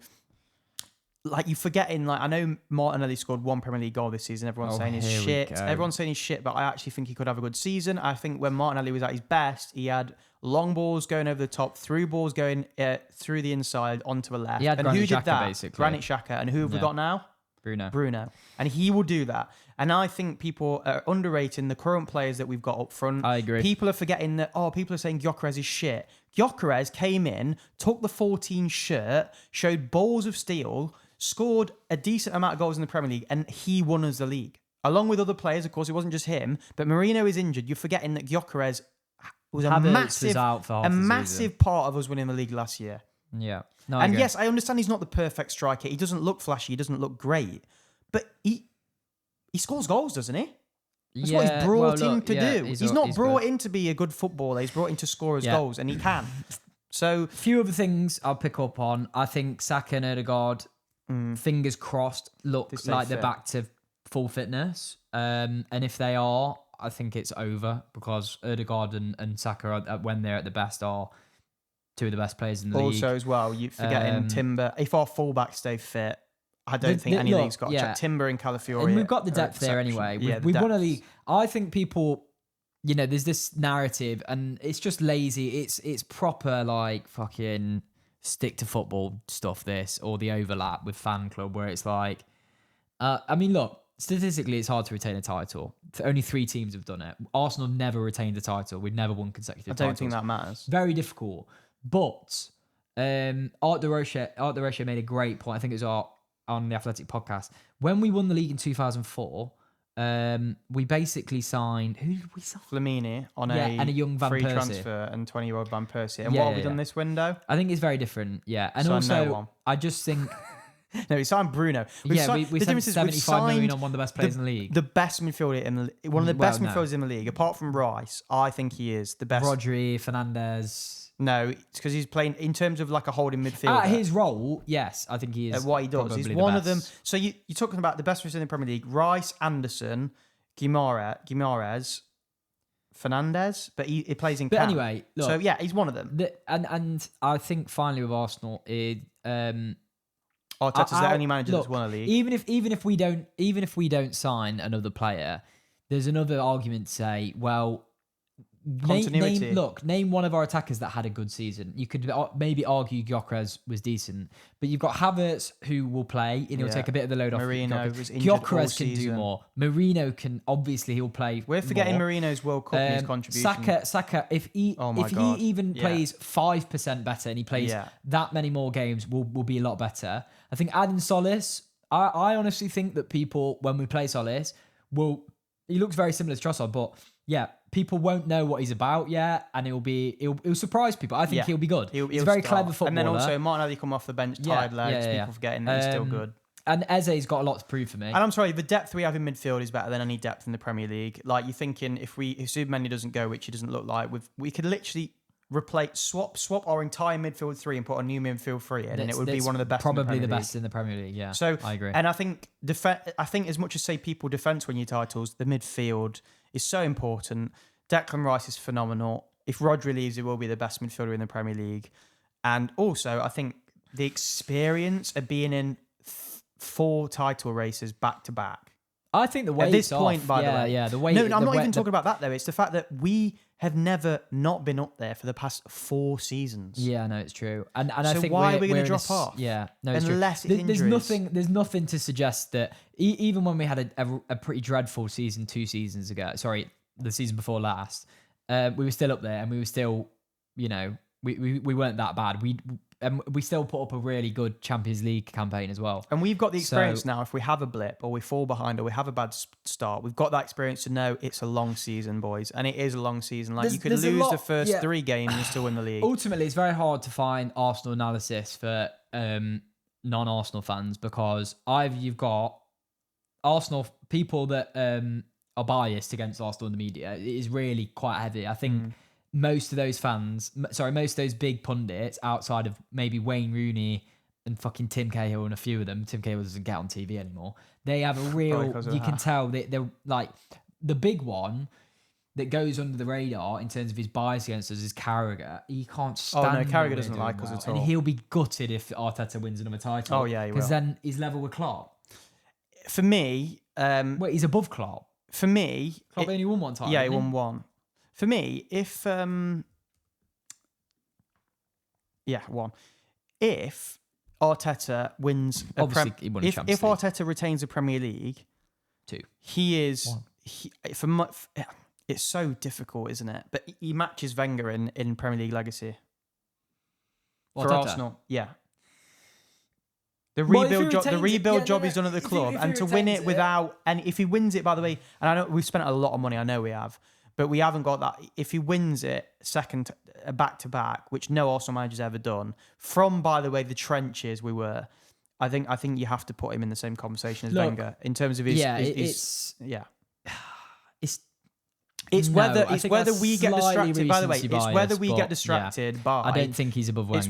A: like, you're forgetting, like, I know Martinelli scored one Premier League goal this season. Everyone's saying he's shit. Everyone's saying he's shit, but I actually think he could have a good season. I think when Martinelli was at his best, he had long balls going over the top, through balls going through the inside onto the left.
B: And
A: who did that?
B: Basically.
A: Granit Xhaka. And who have we got now?
B: Bruno.
A: And he will do that. And I think people are underrating the current players that we've got up front.
B: I agree.
A: People are forgetting that, people are saying Gyökeres is shit. Gyökeres came in, took the 14 shirt, showed balls of steel, scored a decent amount of goals in the Premier League, and he won us the league. Along with other players, of course, it wasn't just him, but Mourinho is injured. You're forgetting that Gyökeres was a
B: Havertz was out for half the season.
A: massive part of us winning the league last year.
B: Yeah. No, I
A: And
B: agree.
A: yes, I understand he's not the perfect striker. He doesn't look flashy. He doesn't look great. But he scores goals, doesn't he? That's what he's brought in to do. He's not brought in to be a good footballer. He's brought in to score his goals, and he can. So,
B: a few other things I'll pick up on. I think Saka and Ødegaard, fingers crossed, look like they're back to full fitness. And if they are, I think it's over because Ødegaard and Saka, when they're at the best, are two of the best players in the league.
A: Also, as well, you're forgetting Timber. If our fullbacks stay fit, I don't think any league's got Timber and Calafiori.
B: And we've got the depth there anyway. We've won a league. I think people, there's this narrative, and it's just lazy. It's proper like fucking stick to football stuff. This or the overlap with fan club, where it's like, look. Statistically, it's hard to retain a title. Only 3 teams have done it. Arsenal never retained a title. We've never won consecutive titles.
A: I don't think that matters.
B: Very difficult. But Art de Roche made a great point. I think it was on the Athletic podcast. When we won the league in 2004, we basically signed... Who did we sign?
A: Flamini on
B: and a young Van
A: free
B: Persie.
A: Transfer and 20-year-old Van Persie. And what have we done this window?
B: I think it's very different, yeah. And also, I just think...
A: No, we signed Bruno.
B: We spent 75 million on one of the best players in the league.
A: The best midfielder in the one of the best midfielders in the league, apart from Rice. I think he is the best.
B: Rodri, Fernandes.
A: No, it's because he's playing in terms of like a holding midfielder.
B: At his role, yes, I think he is.
A: At what he does, he's one of them. So you're talking about the best players in the Premier League: Rice, Anderson, Guimaraes, Fernandes, but he plays in.
B: But anyway, look,
A: so yeah, he's one of them.
B: And I think finally with Arsenal,
A: Arteta's the only manager that's won a league.
B: Even if we don't sign another player, there's another argument to say, well, name one of our attackers that had a good season. You could maybe argue Gyökeres was decent, but you've got Havertz who will play and he'll take a bit of the load off.
A: Marino was injured all
B: Gyökeres can
A: season.
B: do more. Marino can he'll play.
A: We're forgetting
B: more.
A: Marino's World Cup and his contribution.
B: Saka, if he even plays 5% better and he plays that many more games, will be a lot better. I think adding Solis, I honestly think that people, when we play Solis, he looks very similar to Trossard, but yeah, people won't know what he's about yet, and it'll surprise people. I think he'll be good. He's a very clever footballer.
A: And then also, Martinelli come off the bench, tired legs, people forgetting that he's still good.
B: And Eze's got a lot to prove for me.
A: And I'm sorry, the depth we have in midfield is better than any depth in the Premier League. Like, you're thinking, if Submani doesn't go, which he doesn't look like, we could literally swap our entire midfield 3 and put a new midfield 3 in, and it would be one of the best.
B: Probably the best in the Premier League. Yeah.
A: So
B: I agree.
A: And I think as much as say people defence win you titles, the midfield is so important. Declan Rice is phenomenal. If Rodri leaves, he will be the best midfielder in the Premier League. And also, I think the experience of being in 4 title races back to back.
B: I think the weight
A: at this point, by the way,
B: the weight.
A: No, I'm not even talking about that though. It's the fact that we have never not been up there for the past 4 seasons.
B: Yeah, no, it's true. And
A: so
B: I think
A: why are we going to drop off?
B: Yeah, no, it's
A: unless
B: true.
A: It's injuries.
B: There's nothing to suggest that even when we had a pretty dreadful season 2 seasons ago. Sorry, the season before last, we were still up there, and we were still, we weren't that bad. We still put up a really good Champions League campaign as well.
A: And we've got the experience now. If we have a blip or we fall behind or we have a bad start, we've got that experience to know it's a long season, boys. And it is a long season. Like, you could lose the first 3 games and still win the league.
B: Ultimately, it's very hard to find Arsenal analysis for non-Arsenal fans, because you've got Arsenal people that are biased against Arsenal in the media. It is really quite heavy. I think most of those big pundits, outside of maybe Wayne Rooney and fucking Tim Cahill and a few of them, Tim Cahill doesn't get on TV anymore. They have a real, you can tell they're like, the big one that goes under the radar in terms of his bias against us is Carragher. He can't stand.
A: Oh no, Carragher doesn't like us at all.
B: And he'll be gutted if Arteta wins another title.
A: Oh yeah, he will.
B: Because then he's level with Klopp.
A: For me,
B: wait, he's above Klopp.
A: For me,
B: Klopp only won 1 time.
A: Yeah, he won 1. For me, if
B: 1.
A: If Arteta wins
B: Obviously, he won a Champions
A: if Arteta retains the Premier League,
B: 2.
A: He is it's so difficult, isn't it? But he matches Wenger in Premier League legacy. For
B: Arteta?
A: Arsenal, yeah. The rebuild job he's done at the club, and to win it without, and if he wins it, by the way, and I know we've spent a lot of money, I know we have, but we haven't got that. If he wins it second back to back, which no Arsenal manager's ever done, from by the way the trenches we were, I think you have to put him in the same conversation as Wenger in terms of his. It's whether we get distracted. By the way, it's whether we get distracted by.
B: I don't think he's above Wenger.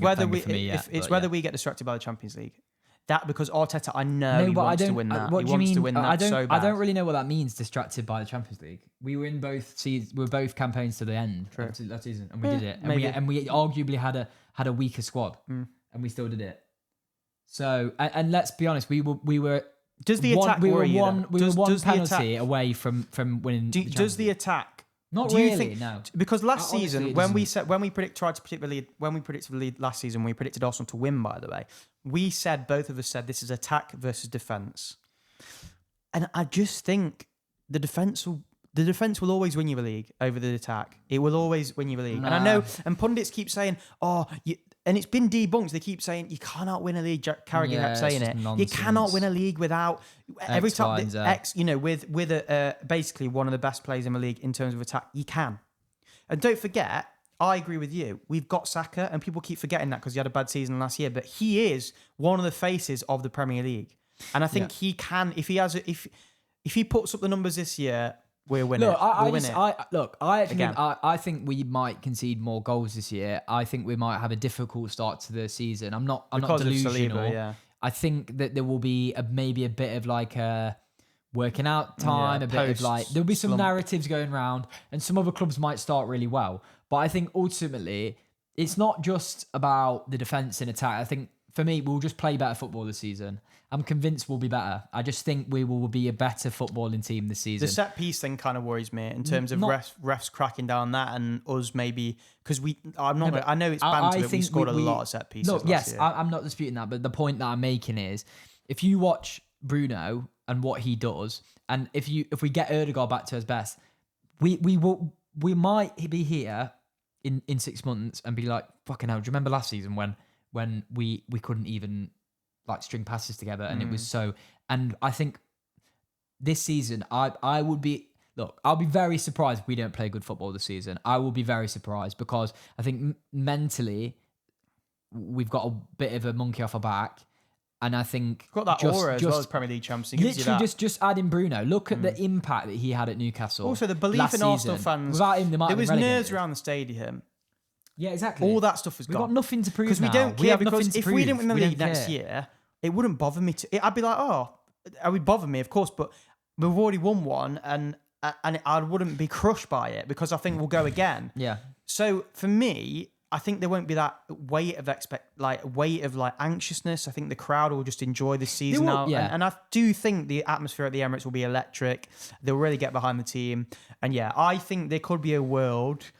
A: It's whether we get distracted by the Champions League. That because Arteta, I know he wants to win that. He wants to win that so bad.
B: I don't really know what that means. Distracted by the Champions League. We were in both campaigns to the end that season, and we did it. And we arguably had a weaker squad, and we still did it. So and let's be honest, we were.
A: Does the attack worry you?
B: We were one penalty away from winning.
A: Does the attack?
B: Not really. No.
A: Because last season, when we tried to predict the lead, when we predicted the lead last season, we predicted Arsenal to win. By the way, both of us said this is attack versus defense, and I just think the defense will always win you a league over the attack. It will always win you a league. And I know, and pundits keep saying, and it's been debunked. They keep saying you cannot win a league. Carragher kept saying it. Nonsense. You cannot win a league without every time with basically one of the best players in the league in terms of attack. You can, and don't forget. I agree with you. We've got Saka, and people keep forgetting that because he had a bad season last year. But he is one of the faces of the Premier League, and I think he can. If he puts up the numbers this year. We'll win it.
B: I think we might concede more goals this year. I think we might have a difficult start to the season. I'm not delusional.
A: Saliba,
B: I think that there will be maybe a bit of like a working out time, there'll be some narratives going around, and some other clubs might start really well. But I think ultimately it's not just about the defense and attack. I think for me, we'll just play better football this season. I'm convinced we'll be better. I just think we will be a better footballing team this season.
A: The set piece thing kind of worries me in terms of refs cracking down that and us maybe because I know it's banter, but we scored a lot of set pieces.
B: Look, yes, I'm not disputing that, but the point that I'm making is if you watch Bruno and what he does, and if we get Ødegaard back to his best, we might be here in 6 months and be like, fucking hell, do you remember last season when we couldn't even like string passes together and it was so, and I think this season I'll be very surprised if we don't play good football this season. I will be very surprised because I think mentally we've got a bit of a monkey off our back, and I think
A: got that aura as well as Premier League champions.
B: Literally just adding Bruno. Look at the impact that he had at Newcastle.
A: Also the belief in Arsenal fans.
B: Without him, there
A: was nerves around the stadium.
B: Yeah, exactly.
A: All that stuff has gone.
B: We've got nothing to prove
A: because we don't care. Because if we didn't win the league next year, it wouldn't bother me. I'd be like, it would bother me, of course, but we've already won one, and I wouldn't be crushed by it because I think we'll go again.
B: Yeah.
A: So for me, I think there won't be that weight of anxiousness. I think the crowd will just enjoy this season now, and I do think the atmosphere at the Emirates will be electric. They'll really get behind the team, and I think there could be a world.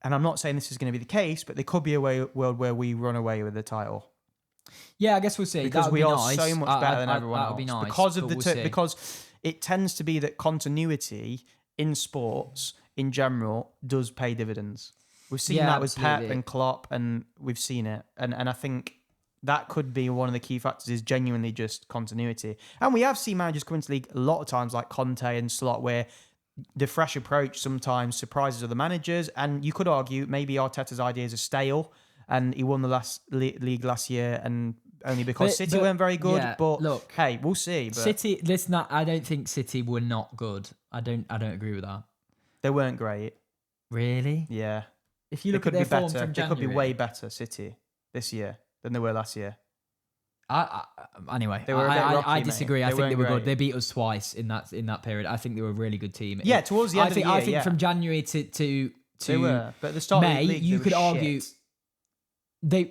A: And I'm not saying this is going to be the case, but there could be a world where we run away with the title.
B: Yeah, I guess we'll see.
A: Because we are so much better than everyone else.
B: That would be nice.
A: Because it tends to be that continuity in sports in general does pay dividends. We've seen that with Pep and Klopp, and we've seen it. And I think that could be one of the key factors is genuinely just continuity. And we have seen managers come into the league a lot of times like Conte and Slot where the fresh approach sometimes surprises other managers, and you could argue maybe Arteta's ideas are stale, and he won the last league last year, and only because City weren't very good.
B: Yeah,
A: but
B: look,
A: hey, we'll see. But
B: City, I don't think City were not good. I don't agree with that.
A: They weren't great.
B: Really?
A: Yeah.
B: If you look at their form from January,
A: they could be way better City this year than they were last year.
B: Anyway, I disagree. I think they were good. They beat us twice in that period. I think they were a really good team.
A: Yeah, towards the end of the year.
B: I think from January to
A: they were, but at the start
B: May,
A: of the league,
B: you could argue. They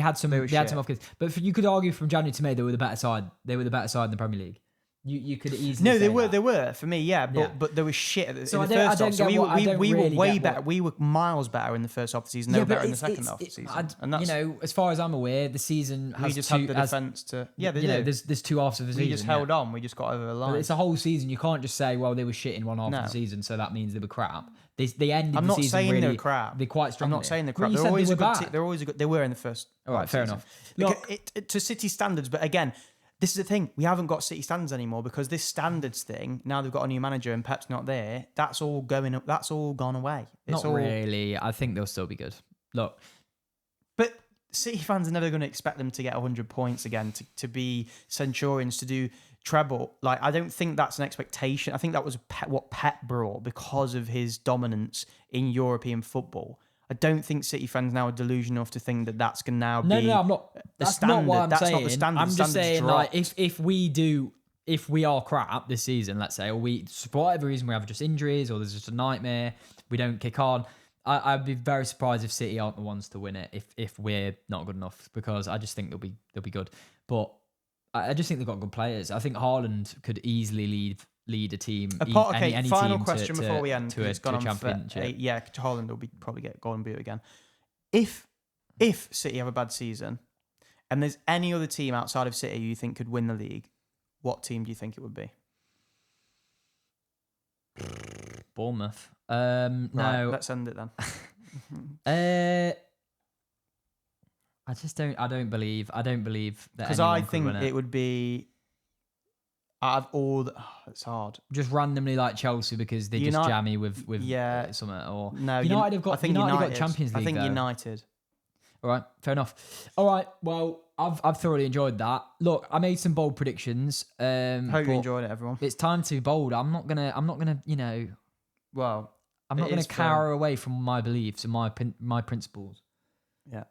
B: had some off kids, but you could argue from January to May they were the better side. They were the better side in the Premier League. You could easily
A: they were for me, but they were shit in the first half. So we were way better. We were miles better in the first half of the season. They were better in the second half of the season.
B: And that's, as far as I'm aware, the season has
A: we just had the defense to
B: there's two halves of the season.
A: We just held on. We just got over the line.
B: But it's a whole season. You can't just say, well, they were shit in one half of the season, so that means they were crap. They ended
A: I'm
B: the
A: not
B: season
A: saying
B: really,
A: they're crap.
B: They're quite strong.
A: I'm not saying they're crap.
B: Well,
A: they're always a good team. They're always a good. They were in the first.
B: All right, fair enough.
A: Look, to City standards, but again, this is the thing. We haven't got City standards anymore because this standards thing, now they've got a new manager and Pep's not there, that's all going up. That's all gone away.
B: Not really. I think they'll still be good. Look.
A: But City fans are never going to expect them to get 100 points again, to be Centurions, to do treble. Like, I don't think that's an expectation. I think that was what Pep brought because of his dominance in European football. I don't think City fans now are delusional enough to think that that's going to now be.
B: No, I'm not. That's not what I'm
A: that's
B: saying.
A: Not the standard.
B: I'm just saying, like,
A: dropped.
B: if we are crap this season, let's say, or for whatever reason we have just injuries or there's just a nightmare, we don't kick on. I'd be very surprised if City aren't the ones to win it if we're not good enough, because I just think they'll be good. But I just think they've got good players. I think Haaland could easily lead a team. Any
A: final
B: team
A: question before we end.
B: To a championship.
A: Haaland will probably get Golden Boot again. If City have a bad season, and there's any other team outside of City you think could win the league, what team do you think it would be?
B: Bournemouth.
A: Right,
B: no.
A: Let's end it then.
B: I don't believe that,
A: because I think it would be out of all. It's hard.
B: Just randomly like Chelsea because they're just jammy with something. Or
A: no,
B: United have got.
A: I think
B: United got Champions League.
A: I think
B: though.
A: United.
B: All right, fair enough. All right, well, I've thoroughly enjoyed that. Look, I made some bold predictions.
A: Hope you enjoyed it, everyone.
B: It's time to be bold. I'm not gonna.
A: Well,
B: I'm not gonna cower away from my beliefs and my principles.
A: Yeah.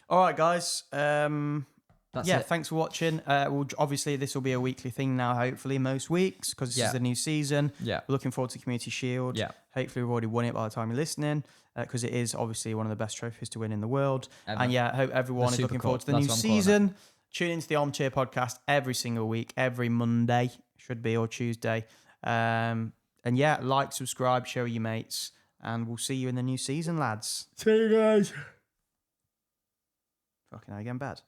A: All right, guys.
B: That's it.
A: Thanks for watching. Obviously, this will be a weekly thing now, hopefully, most weeks, because this is the new season.
B: Yeah.
A: We're looking forward to Community Shield.
B: Yeah.
A: Hopefully, we've already won it by the time you're listening, because it is obviously one of the best trophies to win in the world.
B: Ever.
A: And I hope everyone is looking forward to the new season. Tune into the Armchair podcast every single week, every Monday, should be, or Tuesday. And like, subscribe, share with your mates, and we'll see you in the new season, lads.
B: See you guys.
A: Fucking hell, again bad.